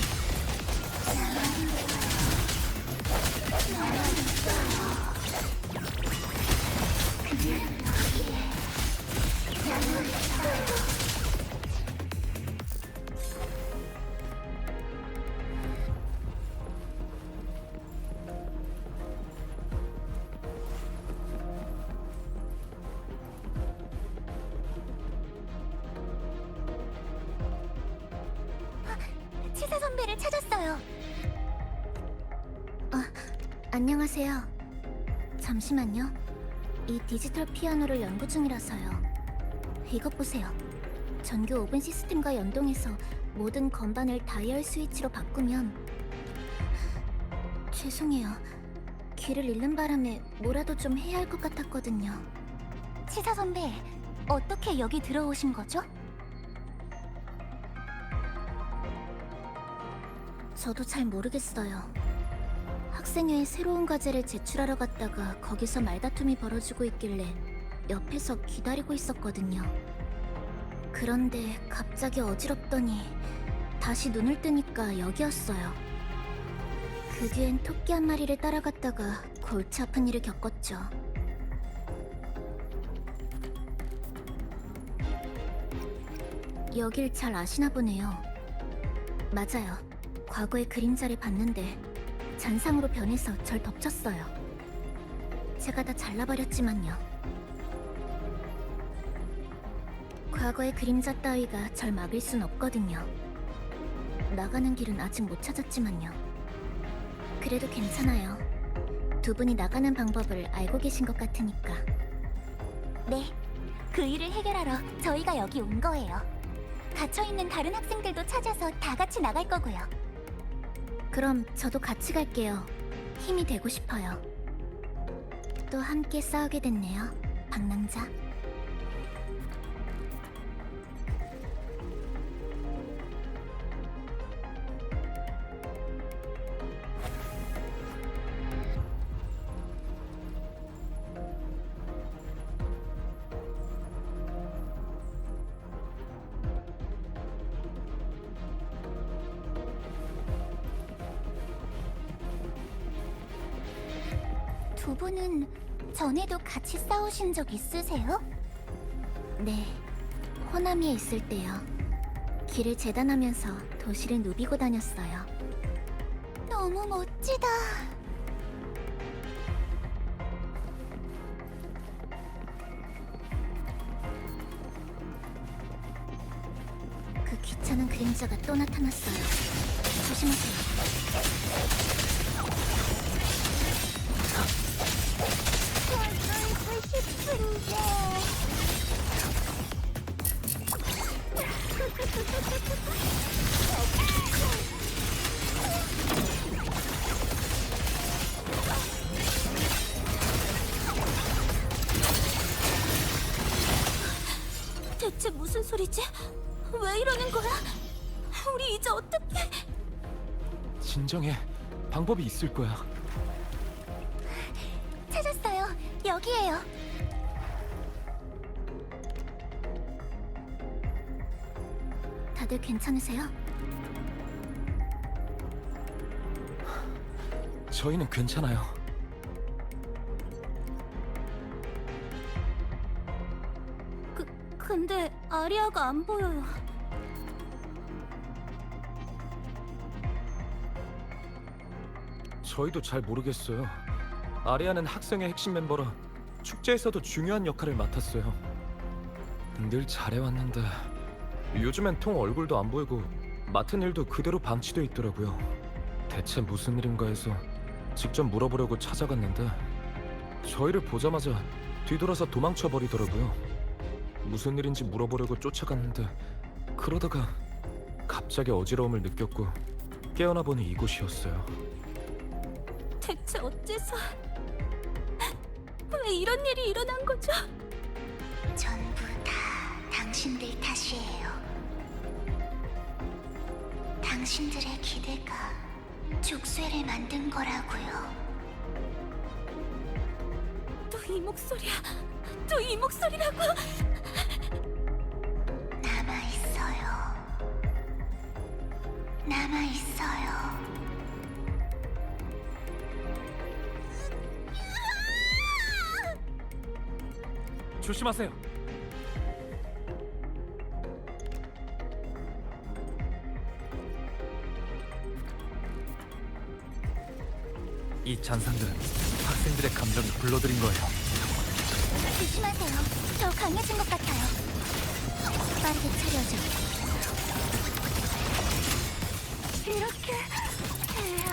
치사 선배를 찾았어요. 안녕하세요. 잠시만요. 이 디지털 피아노를 연구 중이라서요. 이것 보세요. 전교 오븐 시스템과 연동해서 모든 건반을 다이얼 스위치로 바꾸면... 죄송해요. 길을 잃는 바람에 뭐라도 좀 해야 할 것 같았거든요. 치사 선배, 어떻게 여기 들어오신 거죠? 저도 잘 모르겠어요. 학생회의 새로운 과제를 제출하러 갔다가 거기서 말다툼이 벌어지고 있길래 옆에서 기다리고 있었거든요. 그런데 갑자기 어지럽더니 다시 눈을 뜨니까 여기였어요. 그 뒤엔 토끼 한 마리를 따라갔다가 골치 아픈 일을 겪었죠. 여길 잘 아시나 보네요. 맞아요. 과거의 그림자를 봤는데 잔상으로 변해서 절 덮쳤어요. 제가 다 잘라버렸지만요. 과거의 그림자 따위가 절 막을 순 없거든요. 나가는 길은 아직 못 찾았지만요. 그래도 괜찮아요. 두 분이 나가는 방법을 알고 계신 것 같으니까. 네, 그 일을 해결하러 저희가 여기 온 거예요. 갇혀있는 다른 학생들도 찾아서 다 같이 나갈 거고요. 그럼 저도 같이 갈게요. 힘이 되고 싶어요. 또 함께 싸우게 됐네요, 방랑자. 두 분은 전에도 같이 싸우신 적 있으세요? 네, 호나미에 있을 때요. 길을 재단하면서 도시를 누비고 다녔어요. 너무 멋지다. 그 귀찮은 그림자가 또 나타났어요. 조심하세요. 대체 무슨 소리지? 왜 이러는 거야? 우리 이제 어떡해? 진정해. 방법이 있을 거야. 찾았어요. 여기에요. 다들 괜찮으세요? 저희는 괜찮아요. 근데 아리아가 안 보여요. 저희도 잘 모르겠어요. 아리아는 학생의 핵심 멤버라 축제에서도 중요한 역할을 맡았어요. 늘 잘해왔는데 요즘엔 통 얼굴도 안 보이고 맡은 일도 그대로 방치돼 있더라고요. 대체 무슨 일인가 해서 직접 물어보려고 찾아갔는데 저희를 보자마자 뒤돌아서 도망쳐 버리더라고요. 무슨 일인지 물어보려고 쫓아갔는데 그러다가 갑자기 어지러움을 느꼈고 깨어나 보니 이곳이었어요. 대체 어째서? 왜 이런 일이 일어난 거죠? 전부 다 당신들 탓이에요. 당신들의 기대가 족쇄를 만든 거라고요. 또 이 목소리야. 또 이 목소리라고. 남아있어요. 남아있어요. 조심하세요. 이 잔상들은 학생들의 감정을 불러들인 거예요. 조심하세요. 저 강해진 것 같아요. 빠르게 차려줘. 이렇게 해요.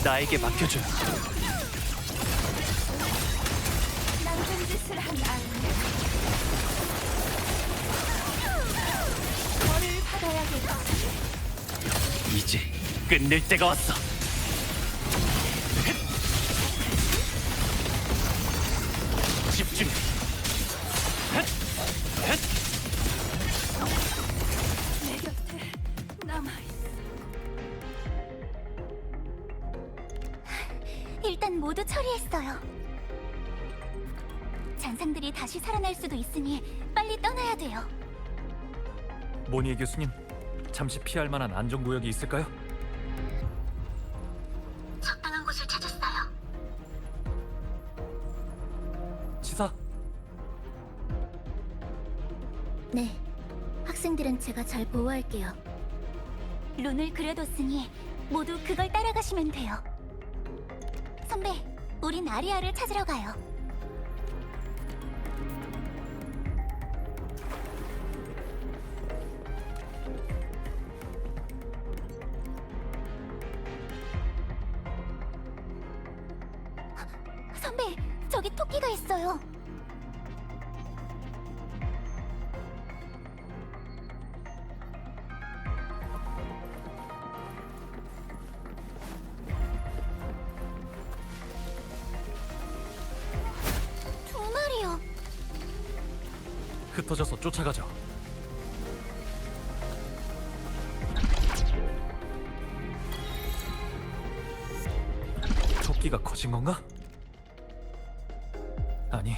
나에게 맡겨줘요. 나쁜 짓을 한 아이는 벌을 받아야겠지. 이제 끝낼 때가 왔어. 집중. 내 곁에 남아있어. 일단 모두 처리했어요. 잔상들이 다시 살아날 수도 있으니 빨리 떠나야 돼요. 모니에 교수님, 잠시 피할 만한 안전구역이 있을까요? 곳을 찾았어요. 치사, 네, 학생들은 제가 잘 보호할게요. 룬을 그려뒀으니 모두 그걸 따라가시면 돼요. 선배, 우린 아리아를 찾으러 가요. 선배, 저기 토끼가 있어요. 두 마리요. 흩어져서 쫓아가죠. 토끼가 커진 건가? 아니,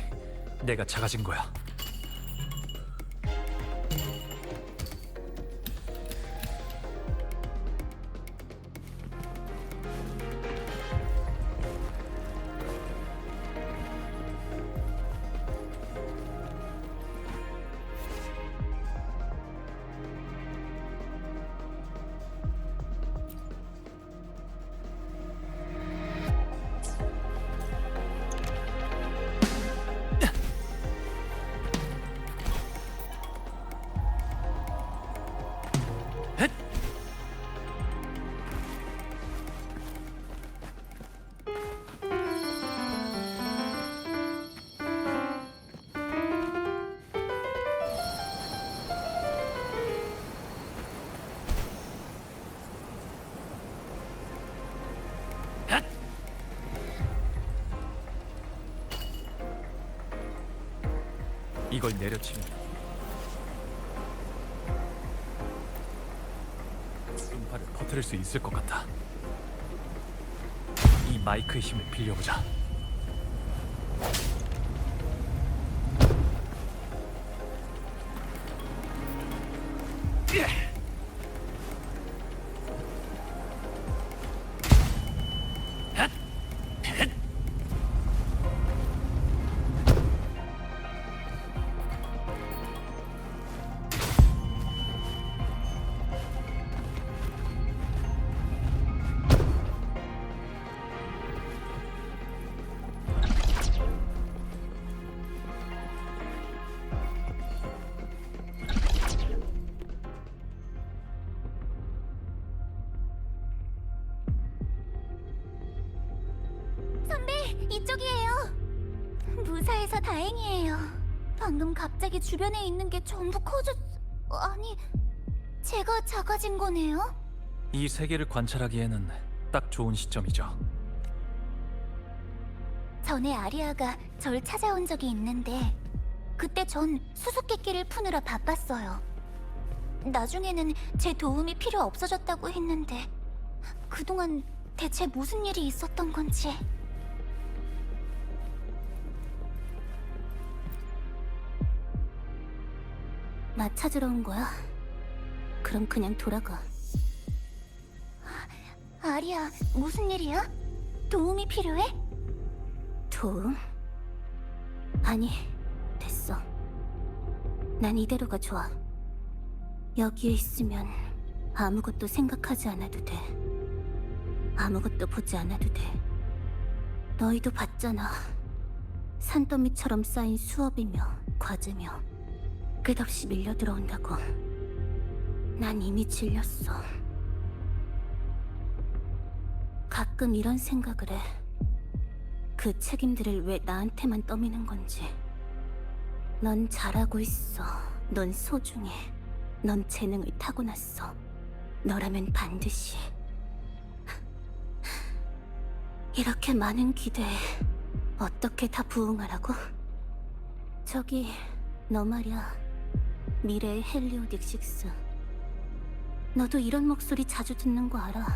내가 작아진 거야. 이걸 내려치면 음파를 퍼뜨릴 수 있을 것 같아. 이 마이크의 힘을 빌려보자. 선배, 이쪽이에요. 무사해서 다행이에요. 방금 갑자기 주변에 있는 게 전부 아니, 제가 작아진 거네요? 이 세계를 관찰하기에는 딱 좋은 시점이죠. 전에 아리아가 절 찾아온 적이 있는데 그때 전 수수께끼를 푸느라 바빴어요. 나중에는 제 도움이 필요 없어졌다고 했는데 그동안 대체 무슨 일이 있었던 건지. 나 찾으러 온 거야? 그럼 그냥 돌아가. 아리아, 무슨 일이야? 도움이 필요해? 도움? 아니, 됐어. 난 이대로가 좋아. 여기에 있으면 아무것도 생각하지 않아도 돼. 아무것도 보지 않아도 돼. 너희도 봤잖아. 산더미처럼 쌓인 수업이며 과제며 끝없이 밀려 들어온다고. 난 이미 질렸어. 가끔 이런 생각을 해. 그 책임들을 왜 나한테만 떠미는 건지. 넌 잘하고 있어. 넌 소중해. 넌 재능을 타고났어. 너라면 반드시. 이렇게 많은 기대에 어떻게 다 부응하라고? 저기, 너 말이야. 미래의 헬리오딕 식스. 너도 이런 목소리 자주 듣는 거 알아.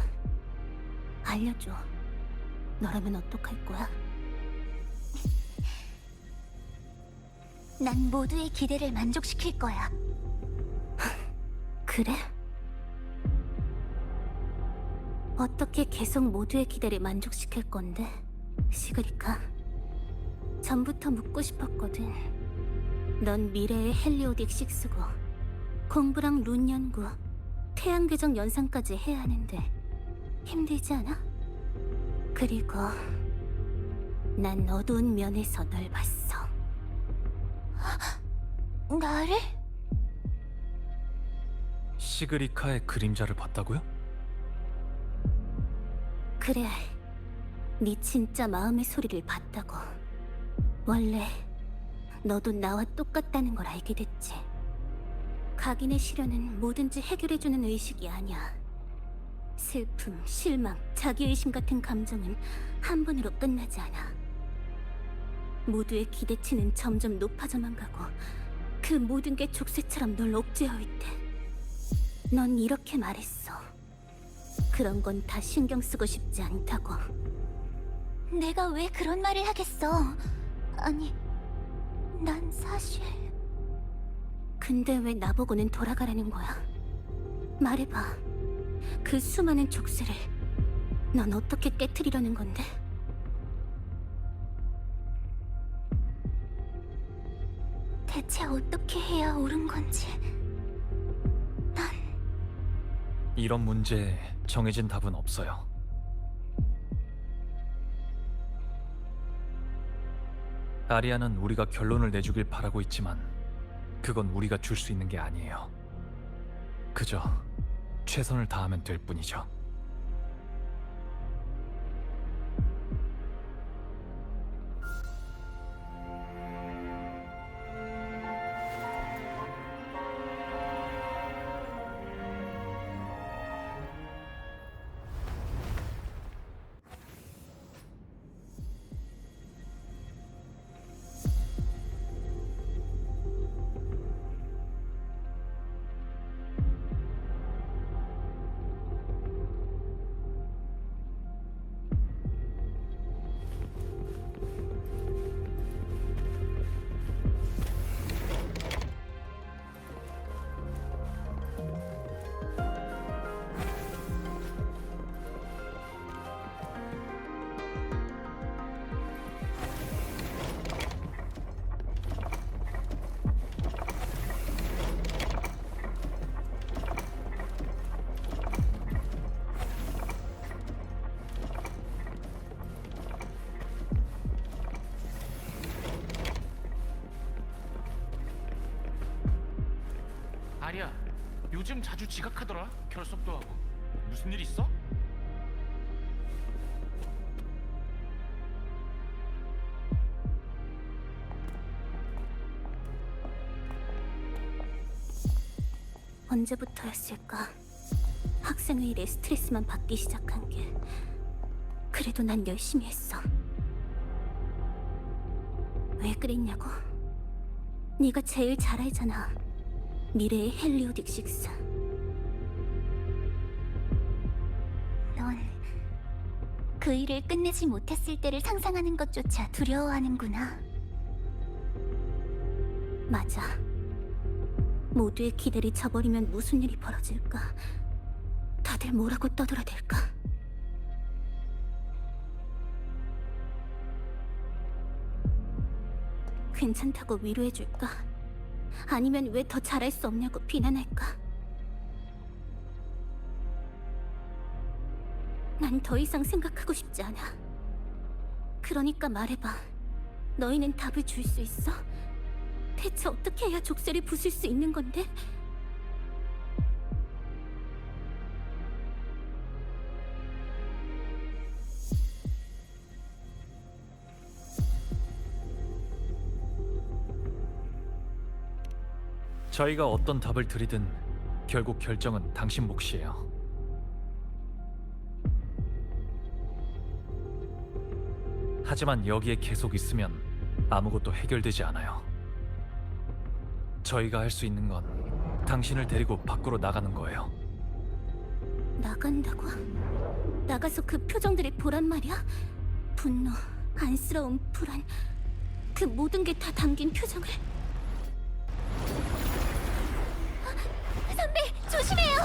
알려줘. 너라면 어떡할 거야? 난 모두의 기대를 만족시킬 거야. 그래? 어떻게 계속 모두의 기대를 만족시킬 건데, 시그리카? 전부터 묻고 싶었거든. 넌 미래의 헬리오딕 6고 공부랑 룬 연구, 태양 궤적 연상까지 해야 하는데 힘들지 않아? 그리고 난 어두운 면에서 널 봤어. 나를? 시그리카의 그림자를 봤다고요? 그래, 네 진짜 마음의 소리를 봤다고. 원래 너도 나와 똑같다는 걸 알게 됐지. 각인의 시련은 뭐든지 해결해주는 의식이 아니야. 슬픔, 실망, 자기의심 같은 감정은 한 번으로 끝나지 않아. 모두의 기대치는 점점 높아져만 가고 그 모든 게 족쇄처럼 널 억제하고 있대. 넌 이렇게 말했어. 그런 건 다 신경 쓰고 싶지 않다고. 내가 왜 그런 말을 하겠어? 아니, 난 사실... 근데 왜 나보고는 돌아가라는 거야? 말해봐. 그 수많은 족쇄를 넌 어떻게 깨트리려는 건데? 대체 어떻게 해야 옳은 건지... 이런 문제에 정해진 답은 없어요. 아리아는 우리가 결론을 내주길 바라고 있지만 그건 우리가 줄 수 있는 게 아니에요. 그저 최선을 다하면 될 뿐이죠. 아리야, 요즘 자주 지각하더라. 결석도 하고. 무슨 일 있어? 언제부터였을까? 학생회의에 스트레스만 받기 시작한 게. 그래도 난 열심히 했어. 왜 그랬냐고? 네가 제일 잘 알잖아. 미래의 헬리오딕 6. 넌 그 일을 끝내지 못했을 때를 상상하는 것조차 두려워하는구나. 맞아. 모두의 기대를 저버리면 무슨 일이 벌어질까? 다들 뭐라고 떠들어댈까? 괜찮다고 위로해줄까? 아니면 왜 더 잘할 수 없냐고 비난할까? 난 더 이상 생각하고 싶지 않아. 그러니까 말해봐. 너희는 답을 줄 수 있어? 대체 어떻게 해야 족쇄를 부술 수 있는 건데? 저희가 어떤 답을 드리든 결국 결정은 당신 몫이에요. 하지만 여기에 계속 있으면 아무것도 해결되지 않아요. 저희가 할 수 있는 건 당신을 데리고 밖으로 나가는 거예요. 나간다고? 나가서 그 표정들을 보란 말이야? 분노, 안쓰러움, 불안, 그 모든 게 다 담긴 표정을. 선배, 조심해요!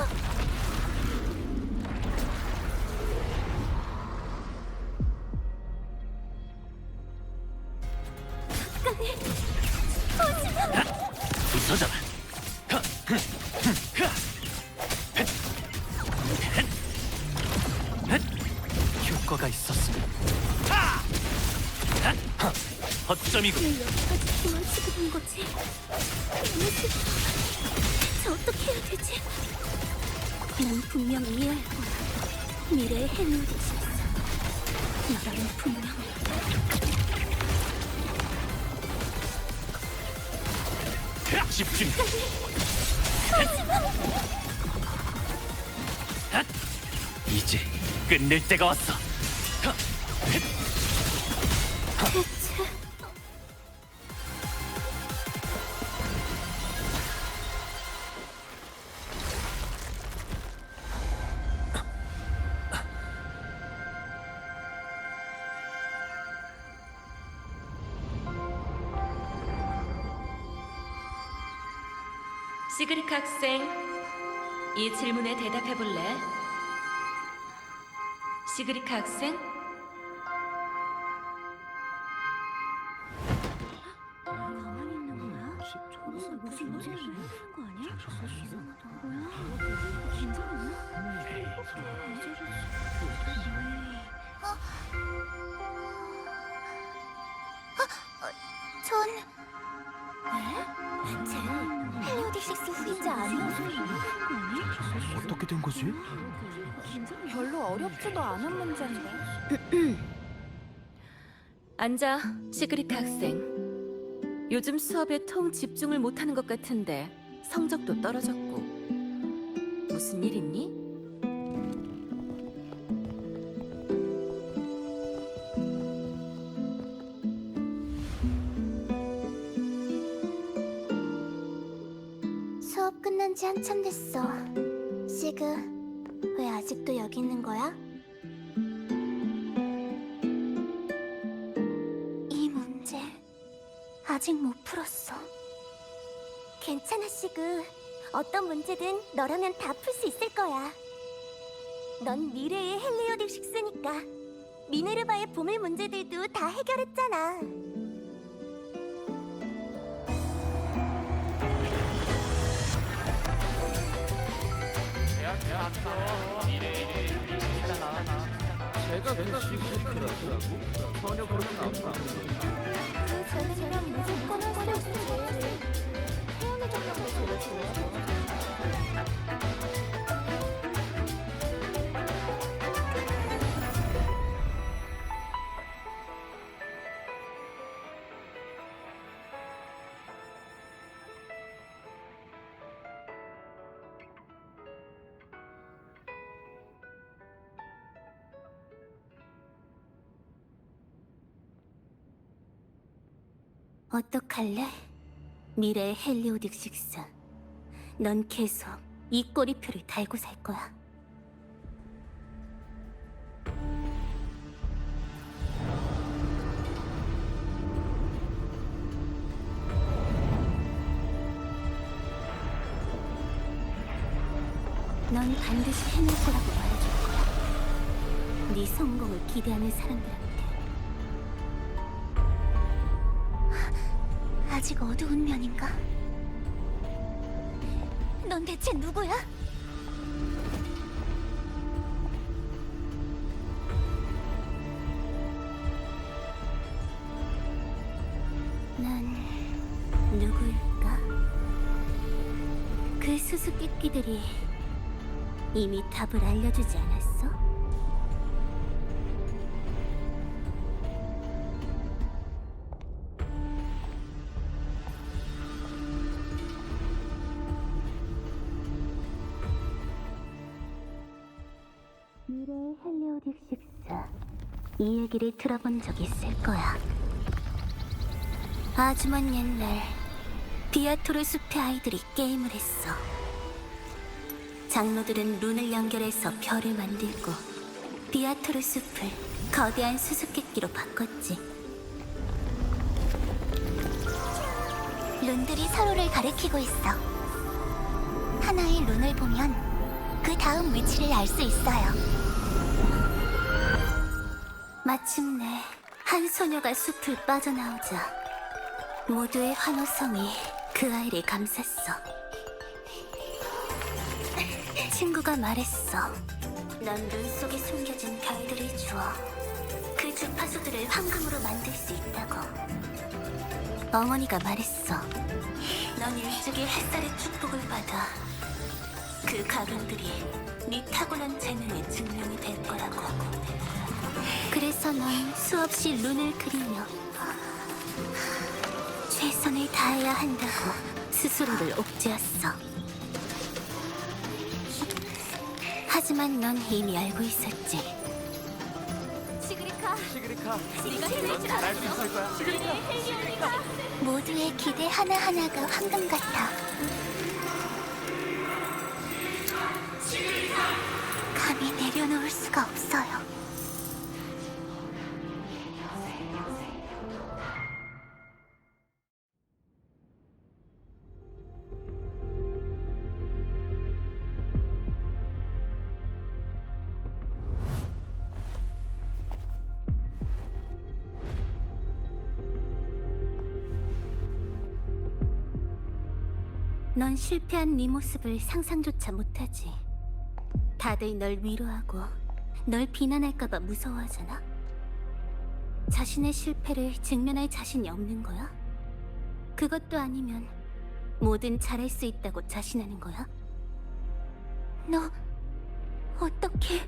효과가 있었으면. 허점이고. 왜 여기까지 도망치게 된 거지? 너무 싫어. 저 어떻게 해야 되지? 난 분명 이해할 거야. 미래의 헬리우드였어. 너라면 분명. 집중. 이제 끝낼 때가 왔어. 대체 시그리카 학생, 이 질문에 대답해 볼래? 시그리카 학생? 가만히 있는 거야? 저기서 무슨 요새를 하는 거 아니야? 뭐야? 괜찮았나? 전... 왜? 쟤 헬리오딕식스 후임자 아니야? 어떻게 된 거지? 별로 어렵지도 않은 문제인데. 앉아, 시그리카 학생. 요즘 수업에 통 집중을 못하는 것 같은데 성적도 떨어졌고. 무슨 일 있니? 수업 끝난 지 한참 됐어. 시그, 왜 아직도 여기 있는 거야? 이 문제 아직 못 풀었어. 괜찮아, 시그. 어떤 문제든 너라면 다 풀 수 있을 거야. 넌 미래의 헬리오딕식스니까. 미네르바의 보물 문제들도 다 해결했잖아. 제가 맨날 시그니피라고? 전혀 그렇게 나왔나? 그 전에랑 무조건 할 수 있지. 태연의 정도로 제일 좋아. 어떡할래? 미래의 헬리오딕식스. 넌 계속 이 꼬리표를 달고 살 거야. 넌 반드시 해낼 거라고 말해줄 거야. 네 성공을 기대하는 사람들한테. 아직 어두운 면인가? 넌 대체 누구야? 난 누구일까? 그 수수께끼들이 이미 답을 알려주지 않았어? 미래의 헬리오딕식스. 이 얘기를 들어본 적 있을 거야. 아주 먼 옛날 비아토르 숲의 아이들이 게임을 했어. 장로들은 룬을 연결해서 별을 만들고 비아토르 숲을 거대한 수수께끼로 바꿨지. 룬들이 서로를 가리키고 있어. 하나의 룬을 보면 그 다음 위치를 알 수 있어요. 마침내 한 소녀가 숲을 빠져나오자 모두의 환호성이 그 아이를 감쌌어. 친구가 말했어. 넌 눈 속에 숨겨진 별들을 주어 그 주파수들을 황금으로 만들 수 있다고. 어머니가 말했어. 넌 일찍이 햇살의 축복을 받아 그 가군들이 네 타고난 재능의 증명이 될 거라고. 그래서 넌 수없이 룬을 그리며 최선을 다해야 한다고 스스로를 옥죄었어. 하지만 넌 이미 알고 있었지. 시그리카, 시그리카, 네가 해낼 줄 날 수 알았어. 있을 거야. 시그리카. 모두의 기대 하나하나가 황금 같아. 감히 내려놓을 수가 없어요. 넌 실패한 네 모습을 상상조차 못하지. 다들 널 위로하고 널 비난할까봐 무서워하잖아. 자신의 실패를 직면할 자신이 없는 거야? 그것도 아니면 뭐든 잘할 수 있다고 자신하는 거야? 너 어떻게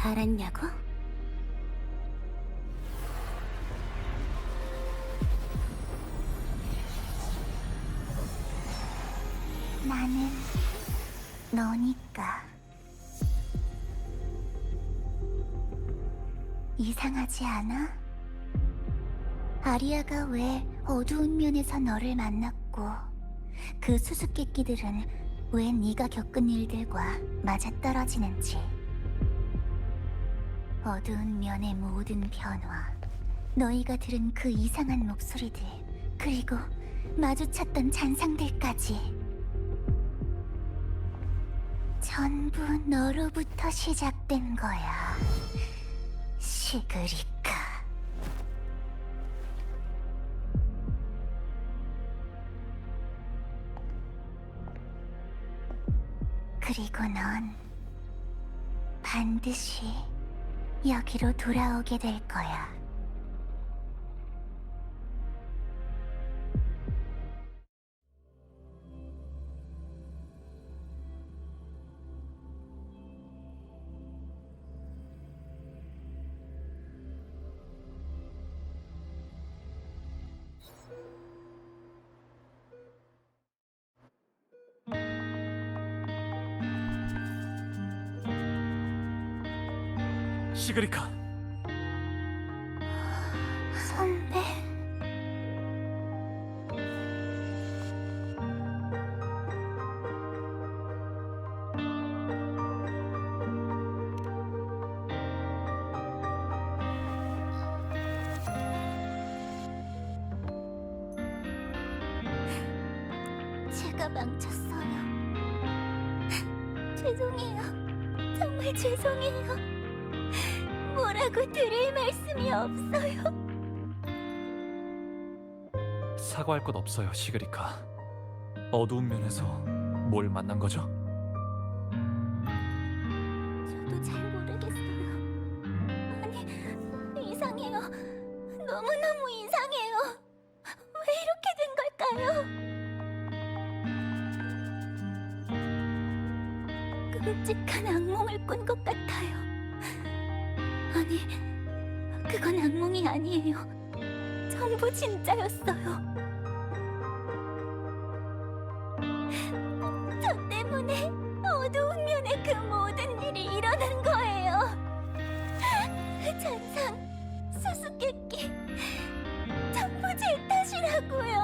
알았냐고? 나는 너니까. 이상하지 않아? 아리아가 왜 어두운 면에서 너를 만났고 그 수수께끼들은 왜 네가 겪은 일들과 맞아떨어지는지. 어두운 면의 모든 변화, 너희가 들은 그 이상한 목소리들, 그리고 마주쳤던 잔상들까지 전부 너로부터 시작된 거야, 시그리카. 그리고 넌 반드시 여기로 돌아오게 될 거야. 시그리카, 선배. 제가 망쳤어요. 죄송해요. 정말 죄송해요. 뭐라고 드릴 말씀이 없어요. 사과할 것 없어요, 시그리카. 어두운 면에서 뭘 만난 거죠? 저도 잘 모르겠어요. 아니, 이상해요. 너무너무 이상해요. 왜 이렇게 된 걸까요? 끔찍한 악몽을 꾼 것 같아요. 아니, 그건 악몽이 아니에요. 전부 진짜였어요. 저 때문에 어두운 면에 그 모든 일이 일어난 거예요. 잔상, 수수께끼, 전부 제 탓이라고요.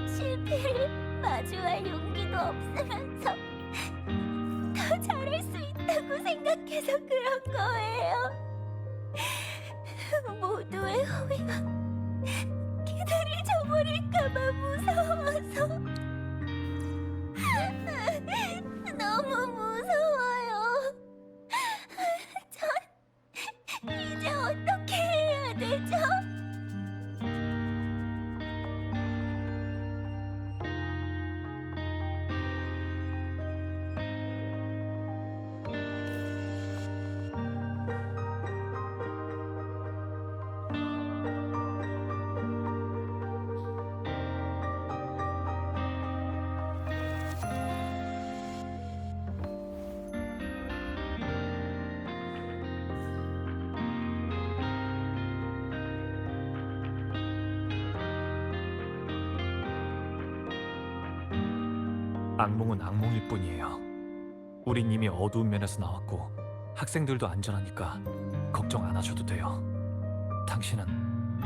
실패를 마주할 용기도 없으면서 더 잘할 수 있다고 생각해서 그런 거예요. 모두의 허위가 기다릴 저버릴까봐 무서워서. 너무 무서워요. 전 이제 어떻게 해야 되죠? 악몽은 악몽일 뿐이에요. 우린 이미 어두운 면에서 나왔고 학생들도 안전하니까 걱정 안 하셔도 돼요. 당신은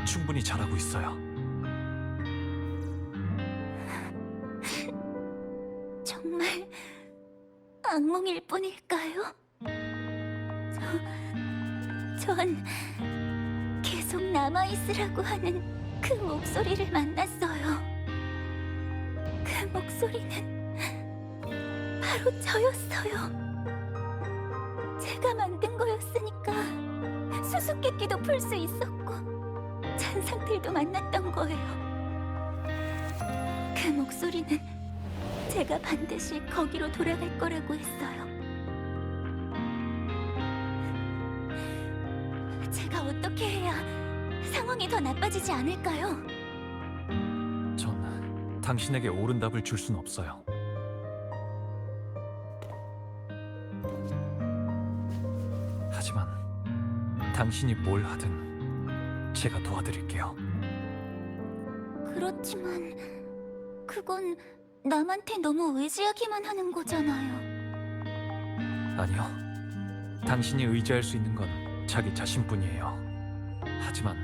충분히 잘하고 있어요. 정말 악몽일 뿐일까요? 전 계속 남아있으라고 하는 그 목소리를 만났어요. 그 목소리는 바로 저였어요. 제가 만든 거였으니까 수수께끼도 풀 수 있었고 잔상들도 만났던 거예요. 그 목소리는 제가 반드시 거기로 돌아갈 거라고 했어요. 제가 어떻게 해야 상황이 더 나빠지지 않을까요? 전 당신에게 옳은 답을 줄 순 없어요. 하지만 당신이 뭘 하든 제가 도와드릴게요. 그렇지만 그건 남한테 너무 의지하기만 하는 거잖아요. 아니요. 당신이 의지할 수 있는 건 자기 자신뿐이에요. 하지만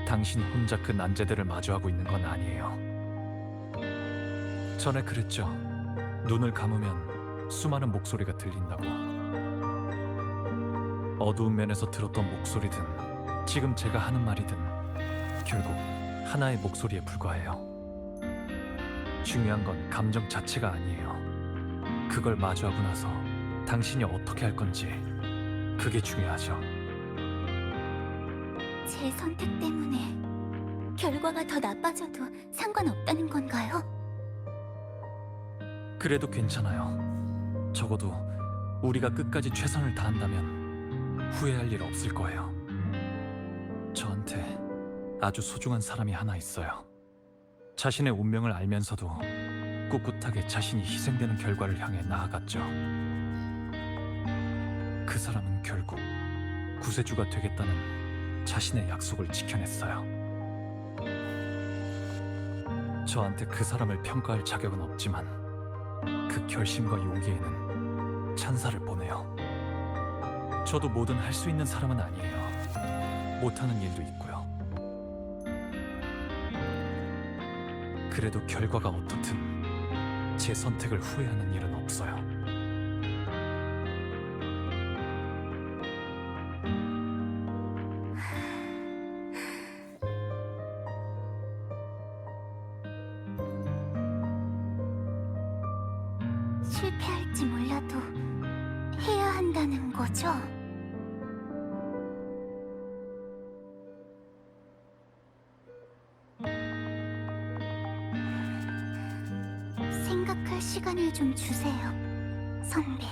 당신 혼자 그 난제들을 마주하고 있는 건 아니에요. 전에 그랬죠. 눈을 감으면 수많은 목소리가 들린다고. 어두운 면에서 들었던 목소리든 지금 제가 하는 말이든 결국 하나의 목소리에 불과해요. 중요한 건 감정 자체가 아니에요. 그걸 마주하고 나서 당신이 어떻게 할 건지 그게 중요하죠. 제 선택 때문에 결과가 더 나빠져도 상관없다는 건가요? 그래도 괜찮아요. 적어도 우리가 끝까지 최선을 다한다면 후회할 일 없을 거예요. 저한테 아주 소중한 사람이 하나 있어요. 자신의 운명을 알면서도 꿋꿋하게 자신이 희생되는 결과를 향해 나아갔죠. 그 사람은 결국 구세주가 되겠다는 자신의 약속을 지켜냈어요. 저한테 그 사람을 평가할 자격은 없지만 그 결심과 용기에는 찬사를 보내요. 저도 뭐든 할 수 있는 사람은 아니에요. 못하는 일도 있고요. 그래도 결과가 어떻든 제 선택을 후회하는 일은 없어요. 실패할지 몰라도 해야 한다는 거죠? 생각할 시간을 좀 주세요, 선배.